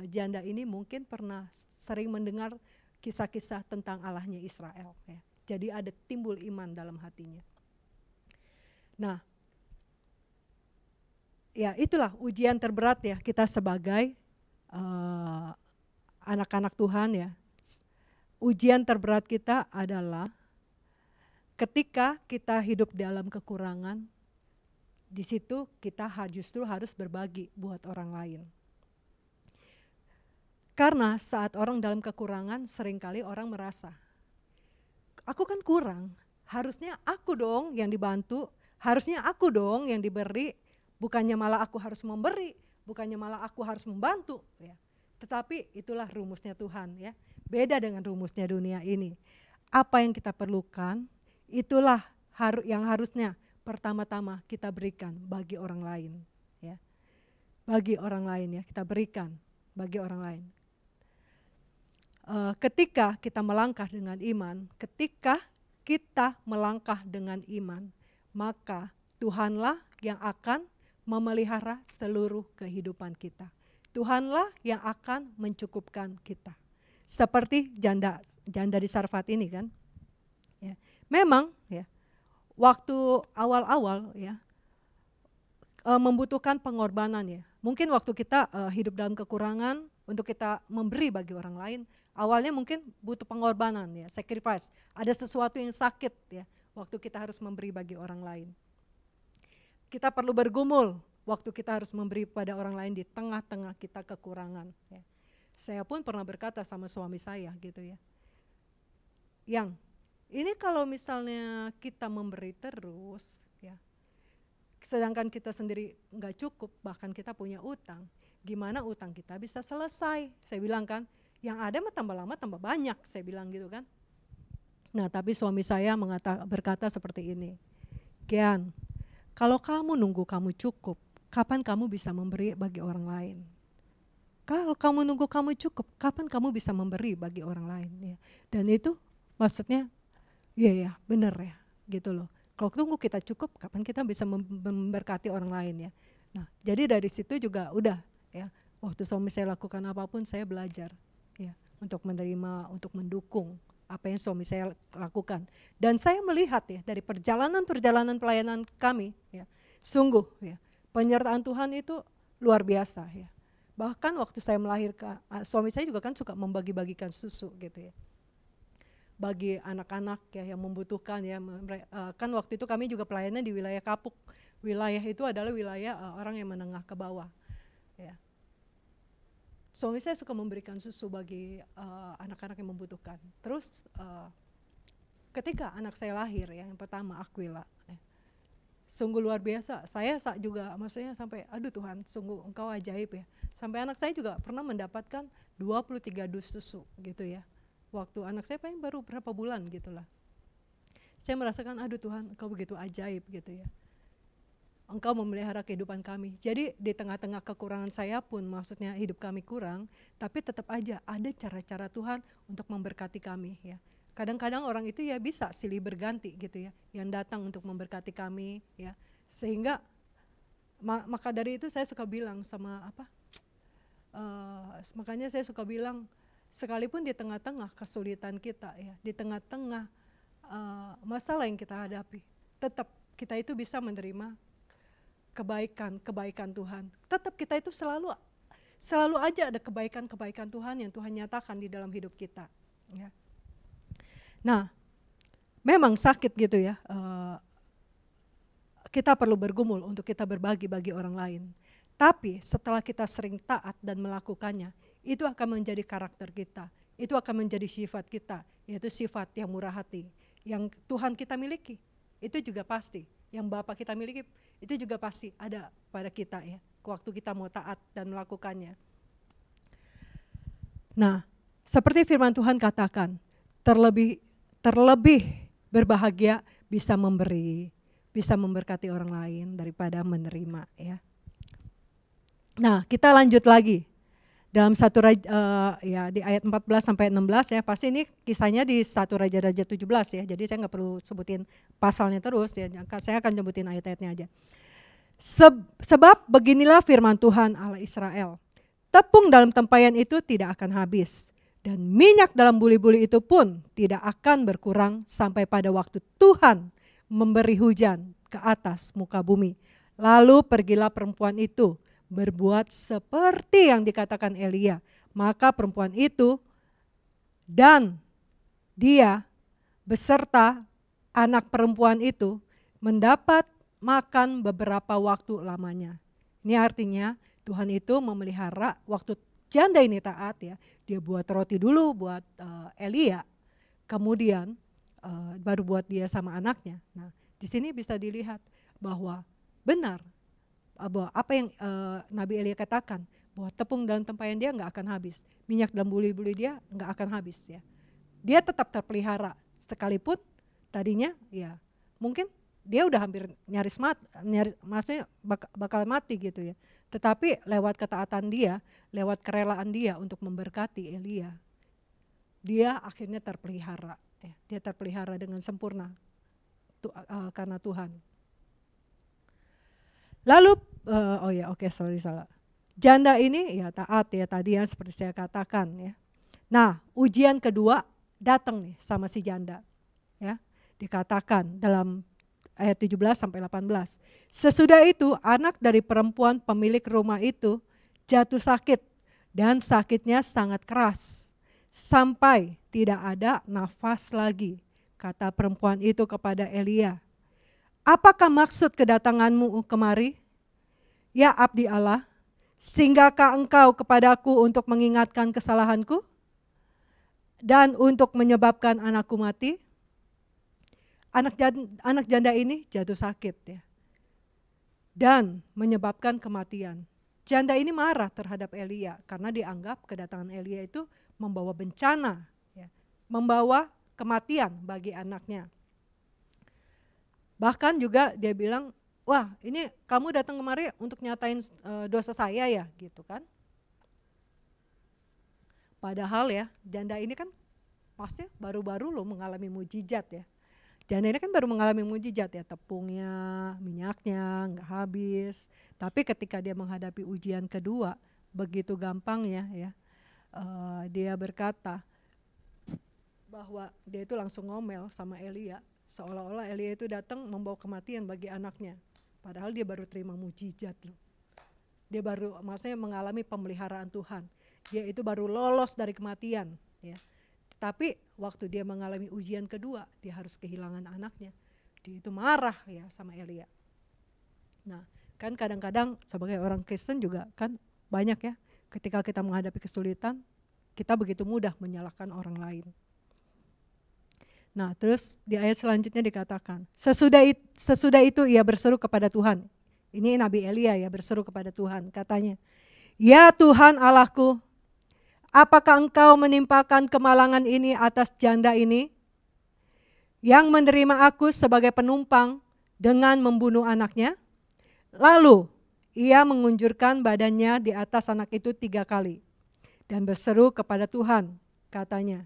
janda ini mungkin pernah sering mendengar kisah-kisah tentang Allahnya Israel ya. Jadi ada timbul iman dalam hatinya. Nah, ya itulah ujian terberat ya kita sebagai anak-anak Tuhan ya. Ujian terberat kita adalah ketika kita hidup dalam kekurangan, di situ kita justru harus berbagi buat orang lain. Karena saat orang dalam kekurangan seringkali orang merasa, aku kan kurang, harusnya aku dong yang dibantu, harusnya aku dong yang diberi, bukannya malah aku harus memberi, bukannya malah aku harus membantu. Ya. Tetapi itulah rumusnya Tuhan ya, beda dengan rumusnya dunia ini. Apa yang kita perlukan, itulah yang harusnya pertama-tama kita berikan bagi orang lain ya. Bagi orang lain ya, kita berikan bagi orang lain. Ketika kita melangkah dengan iman, maka Tuhanlah yang akan memelihara seluruh kehidupan kita. Tuhanlah yang akan mencukupkan kita. Seperti janda di Sarfat ini kan. Ya. Memang ya, waktu awal-awal ya membutuhkan pengorbanan ya. Mungkin waktu kita hidup dalam kekurangan, untuk kita memberi bagi orang lain, awalnya mungkin butuh pengorbanan ya, sacrifice. Ada sesuatu yang sakit ya, waktu kita harus memberi bagi orang lain. Kita perlu bergumul waktu kita harus memberi pada orang lain di tengah-tengah kita kekurangan ya. Saya pun pernah berkata sama suami saya gitu ya, yang ini kalau misalnya kita memberi terus sedangkan kita sendiri nggak cukup, bahkan kita punya utang. Gimana utang kita bisa selesai? Saya bilang kan, yang ada mah tambah lama tambah banyak, saya bilang gitu kan. Nah tapi suami saya berkata seperti ini, Gian, kalau kamu nunggu kamu cukup, kapan kamu bisa memberi bagi orang lain? Kalau kamu nunggu kamu cukup, kapan kamu bisa memberi bagi orang lain? Ya. Dan itu maksudnya, iya ya benar ya gitu loh. Kalau tunggu kita cukup, kapan kita bisa memberkati orang lain ya. Nah jadi dari situ juga udah ya, waktu suami saya lakukan apapun saya belajar ya, untuk menerima, untuk mendukung apa yang suami saya lakukan. Dan saya melihat ya dari perjalanan pelayanan kami ya, sungguh ya penyertaan Tuhan itu luar biasa ya. Bahkan waktu saya melahirkan, suami saya juga kan suka membagi-bagikan susu gitu ya, bagi anak-anak ya yang membutuhkan ya. Kan waktu itu kami juga pelayanan di wilayah Kapuk. Wilayah itu adalah wilayah orang yang menengah ke bawah ya. Suami saya suka memberikan susu bagi anak-anak yang membutuhkan. Terus ketika anak saya lahir ya, yang pertama Aquila ya, sungguh luar biasa. Saya juga maksudnya sampai aduh Tuhan, sungguh Engkau ajaib ya. Sampai anak saya juga pernah mendapatkan 23 dus susu gitu ya. Waktu anak saya paling baru berapa bulan gitulah. Saya merasakan aduh Tuhan, Engkau begitu ajaib gitu ya. Engkau memelihara kehidupan kami. Jadi di tengah-tengah kekurangan saya pun, maksudnya hidup kami kurang, tapi tetap aja ada cara-cara Tuhan untuk memberkati kami ya. Kadang-kadang orang itu ya bisa silih berganti gitu ya, yang datang untuk memberkati kami ya. Sehingga maka dari itu saya suka bilang sama makanya saya suka bilang, sekalipun di tengah-tengah kesulitan kita ya, di tengah-tengah masalah yang kita hadapi, tetap kita itu bisa menerima kebaikan Tuhan. Tetap kita itu selalu aja ada kebaikan Tuhan yang Tuhan nyatakan di dalam hidup kita ya. Nah memang sakit gitu ya, kita perlu bergumul untuk kita berbagi bagi orang lain. Tapi setelah kita sering taat dan melakukannya, itu akan menjadi karakter kita, itu akan menjadi sifat kita, yaitu sifat yang murah hati, yang Tuhan kita miliki. Itu juga pasti, yang Bapa kita miliki, itu juga pasti ada pada kita ya, waktu kita mau taat dan melakukannya. Nah, seperti firman Tuhan katakan, terlebih berbahagia bisa memberi, bisa memberkati orang lain daripada menerima ya. Nah kita lanjut lagi dalam ya di ayat 14 sampai 16 ya, pasti ini kisahnya di 1 Raja-Raja 17 ya, jadi saya nggak perlu sebutin pasalnya terus ya, saya akan sebutin ayat-ayatnya aja. Sebab beginilah firman Tuhan Allah Israel, tepung dalam tempayan itu tidak akan habis, dan minyak dalam buli-buli itu pun tidak akan berkurang sampai pada waktu Tuhan memberi hujan ke atas muka bumi. Lalu pergilah perempuan itu berbuat seperti yang dikatakan Elia. Maka perempuan itu dan dia beserta anak perempuan itu mendapat makan beberapa waktu lamanya. Ini artinya Tuhan itu memelihara waktu janda ini taat ya. Dia buat roti dulu buat Elia, kemudian baru buat dia sama anaknya. Nah di sini bisa dilihat bahwa benar bahwa apa yang Nabi Elia katakan, bahwa tepung dalam tempayan dia nggak akan habis, minyak dalam buli-buli dia nggak akan habis ya. Dia tetap terpelihara sekalipun tadinya ya mungkin dia udah hampir nyaris maksudnya bakal mati gitu ya. Tetapi lewat ketaatan dia, lewat kerelaan dia untuk memberkati Elia, dia akhirnya terpelihara. Ya. Dia terpelihara dengan sempurna karena Tuhan. Lalu, salah. Janda ini ya taat ya tadi yang seperti saya katakan ya. Nah ujian kedua datang nih sama si janda ya. Dikatakan dalam ayat 17 sampai 18. Sesudah itu anak dari perempuan pemilik rumah itu jatuh sakit dan sakitnya sangat keras sampai tidak ada nafas lagi. Kata perempuan itu kepada Elia, apakah maksud kedatanganmu kemari? Ya abdi Allah, singgahkah engkau kepadaku untuk mengingatkan kesalahanku dan untuk menyebabkan anakku mati? Anak janda ini jatuh sakit ya. dan menyebabkan kematian. Janda ini marah terhadap Elia karena dianggap kedatangan Elia itu membawa bencana, ya, membawa kematian bagi anaknya. Bahkan juga dia bilang, wah ini kamu datang kemari untuk nyatain dosa saya ya, gitu kan. Padahal ya janda ini kan pasti baru-baru loh mengalami mujizat ya. Janda ini kan baru mengalami mujizat ya, tepungnya, minyaknya nggak habis. Tapi ketika dia menghadapi ujian kedua, begitu gampangnya ya, dia berkata bahwa dia itu langsung ngomel sama Elia, seolah-olah Elia itu datang membawa kematian bagi anaknya. Padahal dia baru terima mujizat loh. Dia baru maksudnya mengalami pemeliharaan Tuhan. Dia itu baru lolos dari kematian ya. Tapi waktu dia mengalami ujian kedua, dia harus kehilangan anaknya. Dia itu marah ya sama Elia. Nah, kan kadang-kadang sebagai orang Kristen juga kan banyak ya, ketika kita menghadapi kesulitan, kita begitu mudah menyalahkan orang lain. Nah, terus di ayat selanjutnya dikatakan, sesudah itu ia berseru kepada Tuhan. Ini Nabi Elia ya berseru kepada Tuhan, katanya, "Ya Tuhan Allahku, apakah engkau menimpakan kemalangan ini atas janda ini yang menerima aku sebagai penumpang dengan membunuh anaknya?" Lalu ia mengunjurkan badannya di atas anak itu 3 kali dan berseru kepada Tuhan, katanya,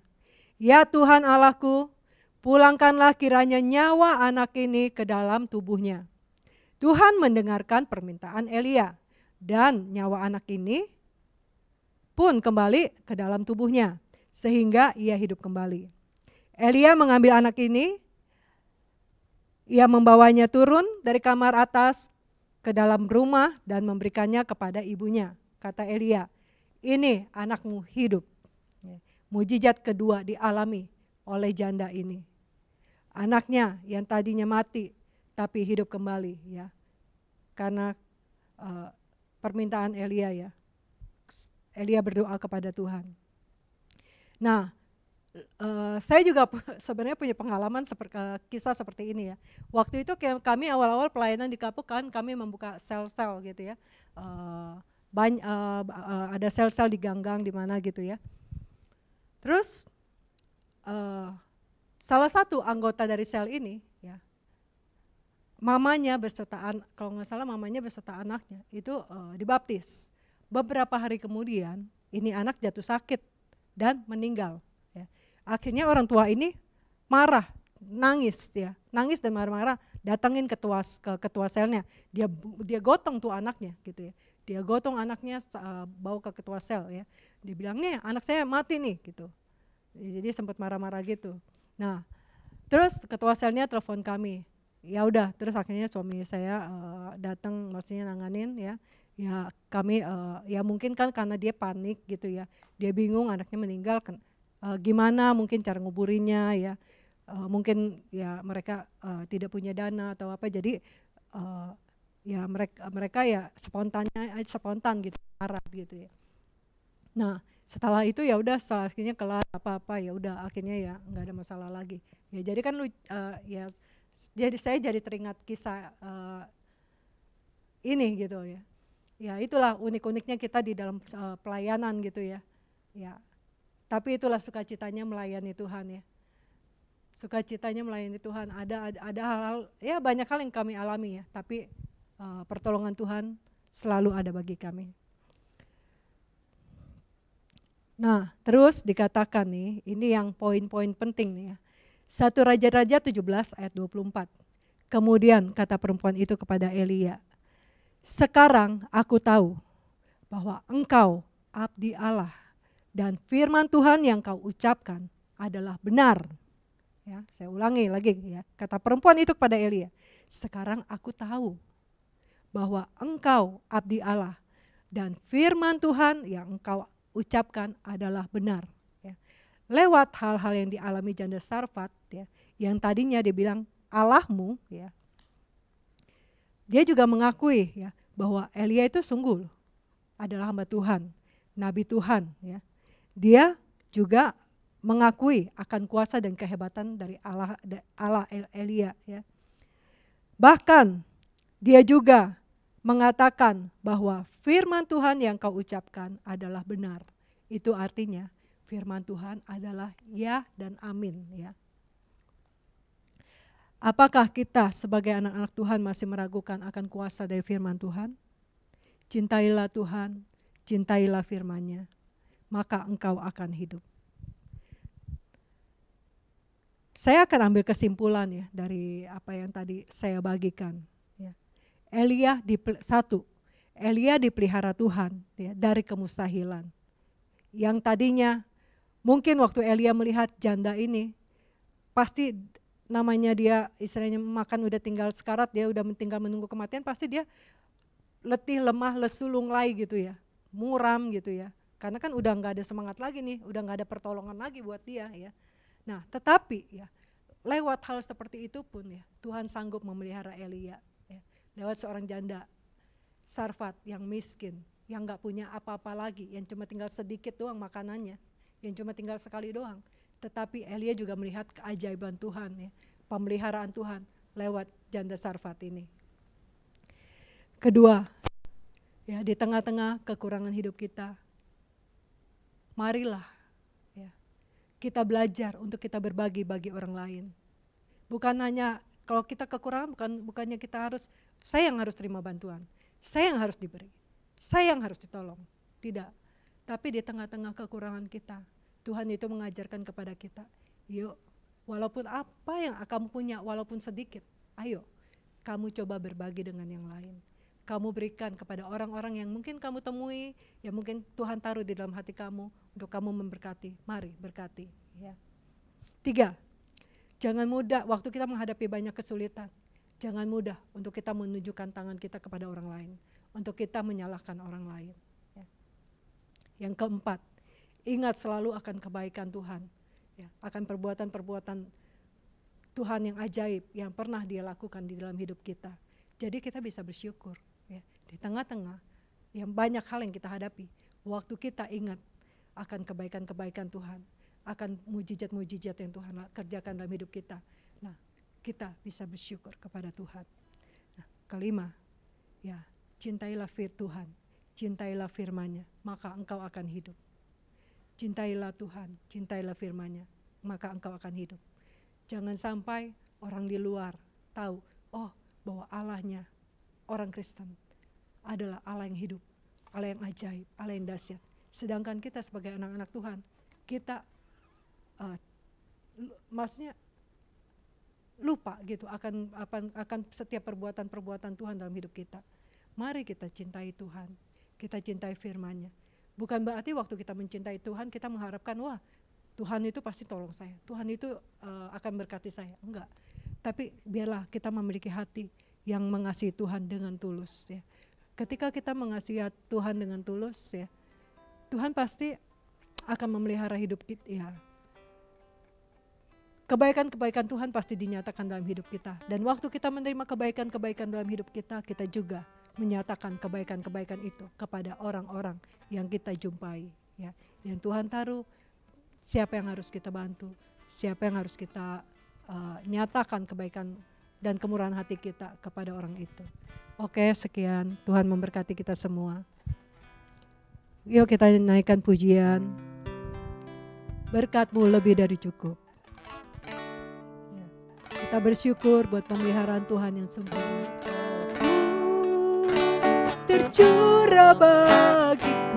"Ya Tuhan Allahku, pulangkanlah kiranya nyawa anak ini ke dalam tubuhnya." Tuhan mendengarkan permintaan Elia dan nyawa anak ini pun kembali ke dalam tubuhnya sehingga ia hidup kembali. Elia mengambil anak ini, ia membawanya turun dari kamar atas ke dalam rumah dan memberikannya kepada ibunya. Kata Elia, "Ini anakmu hidup." Mujizat kedua dialami oleh janda ini. Anaknya yang tadinya mati tapi hidup kembali ya, karena permintaan Elia ya. Elia berdoa kepada Tuhan. Nah, saya juga sebenarnya punya pengalaman kisah seperti ini ya. Waktu itu kami awal-awal pelayanan di Kapuk kan kami membuka sel-sel gitu ya. Ada sel-sel di gang-gang di mana gitu ya. Terus salah satu anggota dari sel ini ya, mamanya beserta kalau nggak salah mamanya beserta anaknya itu dibaptis. Beberapa hari kemudian ini anak jatuh sakit dan meninggal. Ya. Akhirnya orang tua ini marah, nangis dan marah-marah, datangin ke ketua selnya. Dia gotong tuh anaknya gitu ya. Dia gotong anaknya bawa ke ketua sel ya. Dia bilang, "Nih anak saya mati nih," gitu. Jadi sempat marah-marah gitu. Nah, terus ketua selnya telepon kami. Ya udah, terus akhirnya suami saya datang maksudnya nanganin ya. Ya kami ya mungkin kan karena dia panik gitu ya. Dia bingung anaknya meninggal kan. Gimana mungkin cara nguburinnya ya. Mungkin ya mereka tidak punya dana atau apa, jadi ya mereka ya spontan gitu, marah gitu ya. Nah, setelah itu ya udah, setelah akhirnya kelar apa-apa ya udah akhirnya ya nggak ada masalah lagi. Ya jadi kan ya jadi saya jadi teringat kisah ini gitu ya. Ya itulah unik-uniknya kita di dalam pelayanan gitu ya. Ya. Tapi itulah sukacitanya melayani Tuhan ya. Sukacitanya melayani Tuhan, ada hal-hal ya, banyak hal yang kami alami ya, tapi pertolongan Tuhan selalu ada bagi kami. Nah, terus dikatakan nih, ini yang poin-poin penting nih ya. 1 Raja-Raja 17 ayat 24. Kemudian kata perempuan itu kepada Elia, "Sekarang aku tahu bahwa engkau abdi Allah dan firman Tuhan yang kau ucapkan adalah benar." Ya, saya ulangi lagi ya. Kata perempuan itu kepada Elia, "Sekarang aku tahu bahwa engkau abdi Allah dan firman Tuhan yang engkau ucapkan adalah benar." Ya. Lewat hal-hal yang dialami janda Sarfat ya, yang tadinya dia bilang Allahmu ya. Dia juga mengakui ya bahwa Elia itu sungguh adalah hamba Tuhan, nabi Tuhan ya. Dia juga mengakui akan kuasa dan kehebatan dari Allah Elia ya. Bahkan dia juga mengatakan bahwa firman Tuhan yang kau ucapkan adalah benar. Itu artinya firman Tuhan adalah ya dan amin, ya. Apakah kita sebagai anak-anak Tuhan masih meragukan akan kuasa dari firman Tuhan? Cintailah Tuhan, cintailah firman-Nya, maka engkau akan hidup. Saya akan ambil kesimpulan ya dari apa yang tadi saya bagikan. Ya. Elia dipelihara Tuhan ya, dari kemustahilan. Yang tadinya mungkin waktu Elia melihat janda ini, pasti namanya dia istilahnya makan udah tinggal sekarat, dia udah tinggal menunggu kematian, pasti dia letih, lemah, lesu, lunglai gitu ya, muram gitu ya. Karena kan udah nggak ada semangat lagi nih, udah nggak ada pertolongan lagi buat dia ya. Nah, tetapi ya lewat hal seperti itu pun ya Tuhan sanggup memelihara Elia ya. Lewat seorang janda Sarfat yang miskin, yang nggak punya apa-apa lagi, yang cuma tinggal sedikit doang makanannya, yang cuma tinggal sekali doang. Tetapi Elia juga melihat keajaiban Tuhan ya, pemeliharaan Tuhan lewat janda Sarfat ini. Kedua, ya di tengah-tengah kekurangan hidup kita, marilah kita belajar untuk kita berbagi bagi orang lain. Bukan hanya kalau kita kekurangan, bukannya kita harus, saya yang harus terima bantuan, saya yang harus diberi, saya yang harus ditolong. Tidak. Tapi di tengah-tengah kekurangan kita, Tuhan itu mengajarkan kepada kita, yuk walaupun apa yang kamu punya, walaupun sedikit, ayo kamu coba berbagi dengan yang lain. Kamu berikan kepada orang-orang yang mungkin kamu temui, yang mungkin Tuhan taruh di dalam hati kamu untuk kamu memberkati. Mari berkati. Ya. 3, jangan mudah waktu kita menghadapi banyak kesulitan. Jangan mudah untuk kita menunjukkan tangan kita kepada orang lain, untuk kita menyalahkan orang lain. Ya. Yang keempat, ingat selalu akan kebaikan Tuhan, ya, akan perbuatan-perbuatan Tuhan yang ajaib yang pernah Dia lakukan di dalam hidup kita. Jadi kita bisa bersyukur. Ya, di tengah-tengah yang banyak hal yang kita hadapi, waktu kita ingat akan kebaikan-kebaikan Tuhan, akan mujizat-mujizat yang Tuhan kerjakan dalam hidup kita, nah kita bisa bersyukur kepada Tuhan. Nah, kelima, ya cintailah Tuhan, cintailah firman-Nya, maka engkau akan hidup. Cintailah Tuhan, cintailah firman-Nya, maka engkau akan hidup. Jangan sampai orang di luar tahu, oh bahwa Allahnya orang Kristen adalah Allah yang hidup, Allah yang ajaib, Allah yang dahsyat. Sedangkan kita sebagai anak-anak Tuhan, kita maksudnya lupa gitu akan setiap perbuatan-perbuatan Tuhan dalam hidup kita. Mari kita cintai Tuhan, kita cintai firman-Nya. Bukan berarti waktu kita mencintai Tuhan kita mengharapkan wah Tuhan itu pasti tolong saya, Tuhan itu akan berkati saya. Enggak. Tapi biarlah kita memiliki hati yang mengasihi Tuhan dengan tulus ya. Ketika kita mengasihi Tuhan dengan tulus ya, Tuhan pasti akan memelihara hidup kita ya. Kebaikan-kebaikan Tuhan pasti dinyatakan dalam hidup kita. Dan waktu kita menerima kebaikan-kebaikan dalam hidup kita, kita juga menyatakan kebaikan-kebaikan itu kepada orang-orang yang kita jumpai ya. Yang Tuhan taruh, siapa yang harus kita bantu, siapa yang harus kita nyatakan kebaikan dan kemurahan hati kita kepada orang itu. Oke, sekian. Tuhan memberkati kita semua. Yuk kita naikkan pujian. Berkat-Mu lebih dari cukup. Ya. Kita bersyukur buat pemeliharaan Tuhan yang sempurna. Tercurah bagiku.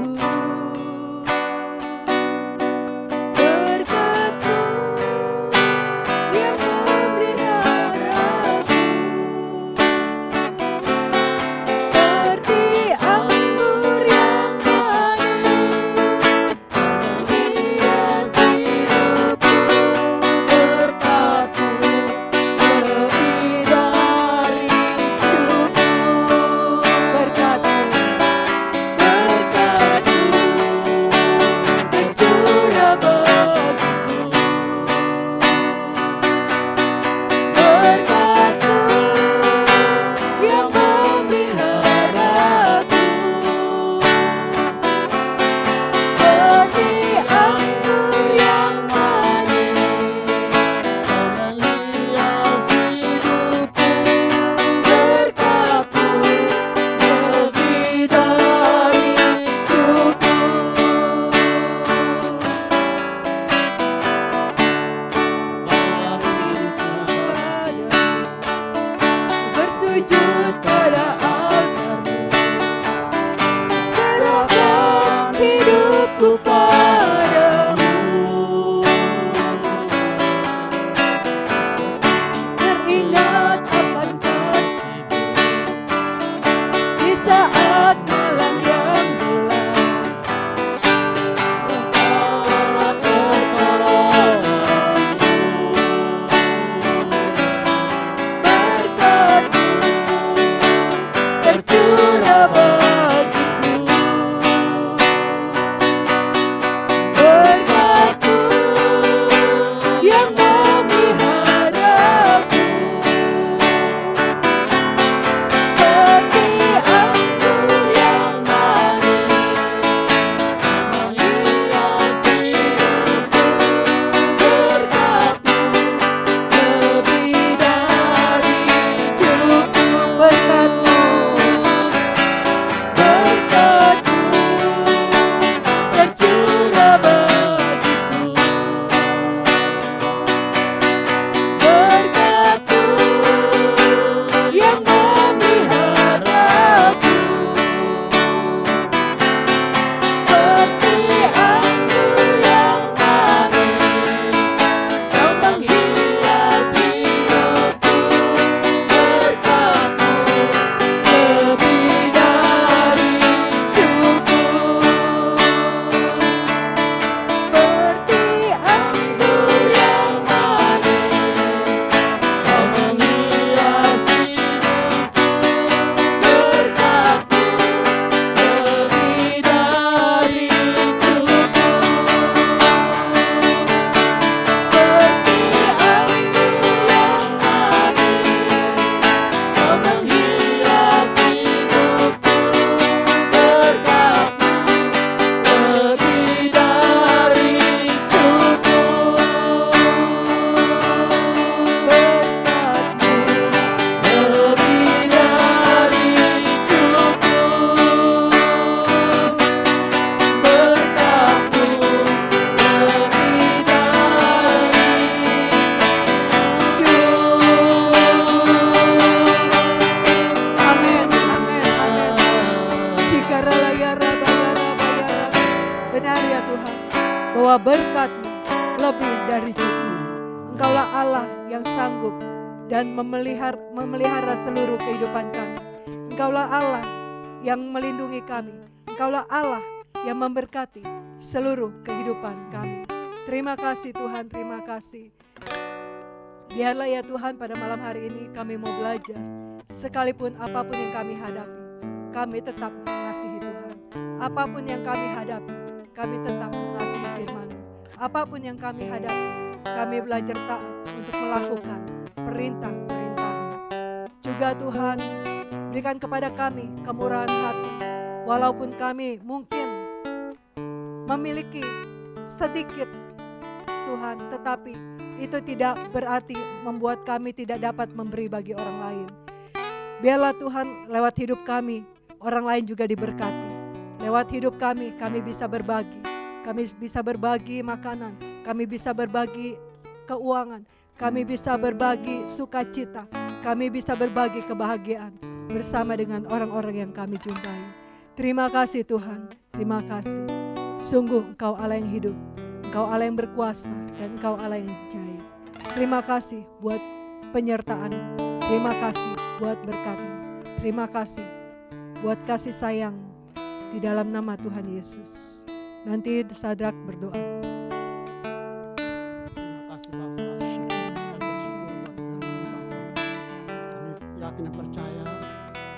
lebih dari cukup. Engkaulah Allah yang sanggup dan memelihara seluruh kehidupan kami. Engkaulah Allah yang melindungi kami. Engkaulah Allah yang memberkati seluruh kehidupan kami. Terima kasih Tuhan, terima kasih. Biarlah ya Tuhan, pada malam hari ini kami mau belajar. Sekalipun apapun yang kami hadapi, kami tetap mengasihi Tuhan. Apapun yang kami hadapi, kami tetap mengasihi firman-Mu. Apapun yang kami hadapi, kami belajar taat untuk melakukan perintah-perintah-Mu. Juga Tuhan, berikan kepada kami kemurahan hati. Walaupun kami mungkin memiliki sedikit Tuhan, tetapi itu tidak berarti membuat kami tidak dapat memberi bagi orang lain. Biarlah Tuhan, lewat hidup kami, orang lain juga diberkati. Lewat hidup kami bisa berbagi. Kami bisa berbagi makanan, kami bisa berbagi keuangan, kami bisa berbagi sukacita, kami bisa berbagi kebahagiaan bersama dengan orang-orang yang kami jumpai. Terima kasih Tuhan, terima kasih. Sungguh Engkau Allah yang hidup, Engkau Allah yang berkuasa, dan Engkau Allah yang ajaib. Terima kasih buat penyertaan, terima kasih buat berkat-Mu, terima kasih buat kasih sayang di dalam nama Tuhan Yesus. Nanti Sadrak berdoa. Terima kasih Bapak. Kami bersyukur buat firman Bapak. Kami yakin dan percaya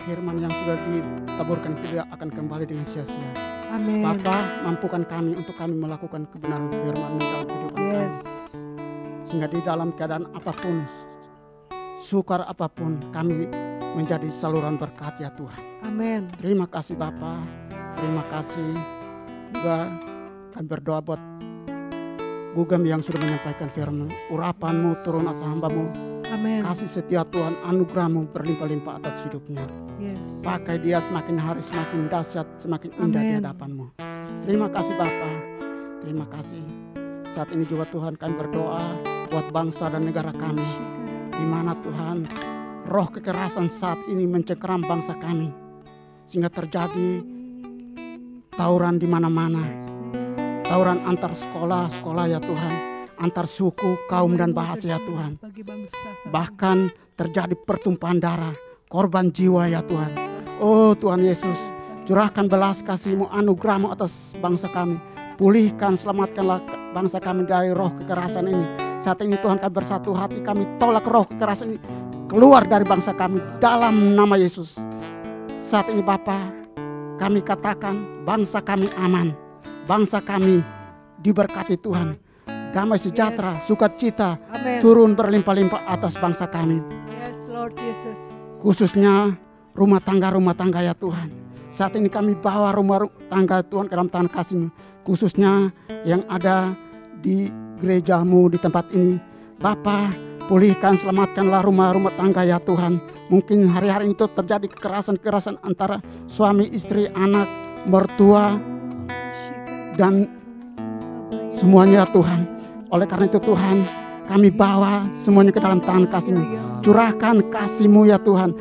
firman yang sudah ditaburkan tidak akan kembali dengan sia-sia. Amin. Bapak, mampukan kami untuk kami melakukan kebenaran firman dalam kehidupan kami. Sehingga di dalam keadaan apapun, sukar apapun, kami menjadi saluran berkat ya Tuhan. Amin. Terima kasih Bapak. Terima kasih juga kami berdoa buat Gugem yang sudah menyampaikan firman. Urapan-Mu turun atas hamba-Mu. Amin. Kasih setia Tuhan, anugerah-Mu berlimpah-limpah atas hidupnya. Yes. Pakai dia semakin hari semakin dahsyat, semakin indah di Amin. hadapan-Mu. Terima kasih Bapa. Terima kasih. Saat ini juga Tuhan kami berdoa buat bangsa dan negara kami. Di mana Tuhan roh kekerasan saat ini mencengkeram bangsa kami. Sehingga terjadi tawuran di mana-mana. Tawuran antar sekolah ya Tuhan. Antar suku, kaum dan bahasa ya Tuhan. Bagi bangsa kami. Bahkan terjadi pertumpahan darah, korban jiwa ya Tuhan. Oh Tuhan Yesus, curahkan belas kasih-Mu, anugerah-Mu atas bangsa kami. Pulihkan, selamatkanlah bangsa kami dari roh kekerasan ini. Saat ini Tuhan kami bersatu hati, kami tolak roh kekerasan ini keluar dari bangsa kami dalam nama Yesus. Saat ini Bapa, kami katakan bangsa kami aman. Bangsa kami diberkati Tuhan. Damai sejahtera, sukacita Amin. turun berlimpah-limpah atas bangsa kami. Yes, Lord Jesus. Khususnya rumah tangga ya Tuhan. Saat ini kami bawa rumah tangga Tuhan ke dalam tangan kasih-Mu. Khususnya yang ada di gereja-Mu di tempat ini. Bapa, pulihkan, selamatkanlah rumah-rumah tangga ya Tuhan. Mungkin hari-hari itu terjadi kekerasan antara suami, istri, anak, mertua, dan semuanya ya Tuhan. Oleh karena itu Tuhan, kami bawa semuanya ke dalam tangan kasih-Mu. Curahkan kasih-Mu ya Tuhan.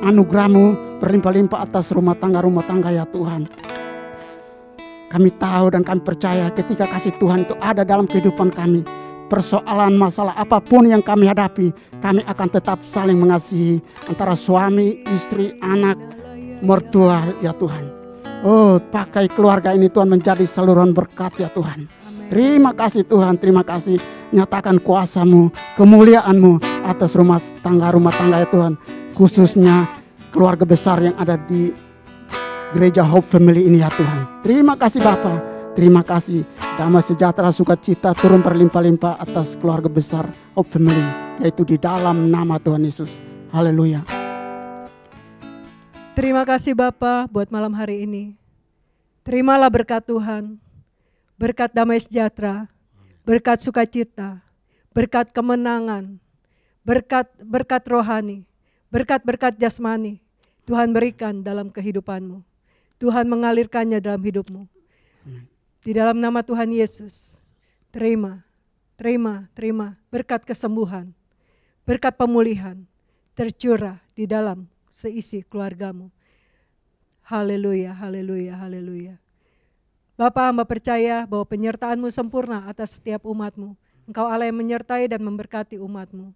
Anugerah-Mu berlimpah-limpah atas rumah tangga ya Tuhan. Kami tahu dan kami percaya ketika kasih Tuhan itu ada dalam kehidupan kami. Persoalan masalah apapun yang kami hadapi, kami akan tetap saling mengasihi antara suami, istri, anak, mertua ya Tuhan. Oh, pakai keluarga ini Tuhan menjadi saluran berkat ya Tuhan. Terima kasih Tuhan, terima kasih. Nyatakan kuasa-Mu, kemuliaan-Mu atas rumah tangga ya Tuhan. Khususnya keluarga besar yang ada di gereja Hope Family ini ya Tuhan. Terima kasih Bapa, terima kasih. Damai sejahtera, sukacita turun berlimpah-limpah atas keluarga besar Hope Family. Yaitu di dalam nama Tuhan Yesus. Haleluya. Terima kasih Bapa buat malam hari ini. Terimalah berkat Tuhan. Berkat damai sejahtera, berkat sukacita, berkat kemenangan, berkat rohani, berkat jasmani. Tuhan berikan dalam kehidupanmu. Tuhan mengalirkannya dalam hidupmu. Di dalam nama Tuhan Yesus, terima berkat kesembuhan, berkat pemulihan, tercurah di dalam seisi keluargamu. Haleluya, haleluya, haleluya. Bapa, hamba percaya bahwa penyertaan-Mu sempurna atas setiap umat-Mu. Engkau Allah yang menyertai dan memberkati umat-Mu.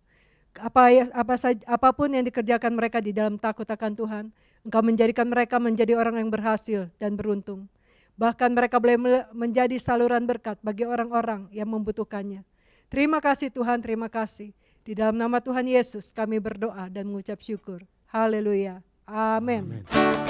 Apapun yang dikerjakan mereka di dalam takut akan Tuhan, Engkau menjadikan mereka menjadi orang yang berhasil dan beruntung. Bahkan mereka boleh menjadi saluran berkat bagi orang-orang yang membutuhkannya. Terima kasih Tuhan, terima kasih. Di dalam nama Tuhan Yesus kami berdoa dan mengucap syukur. Haleluya. Amin. Amin.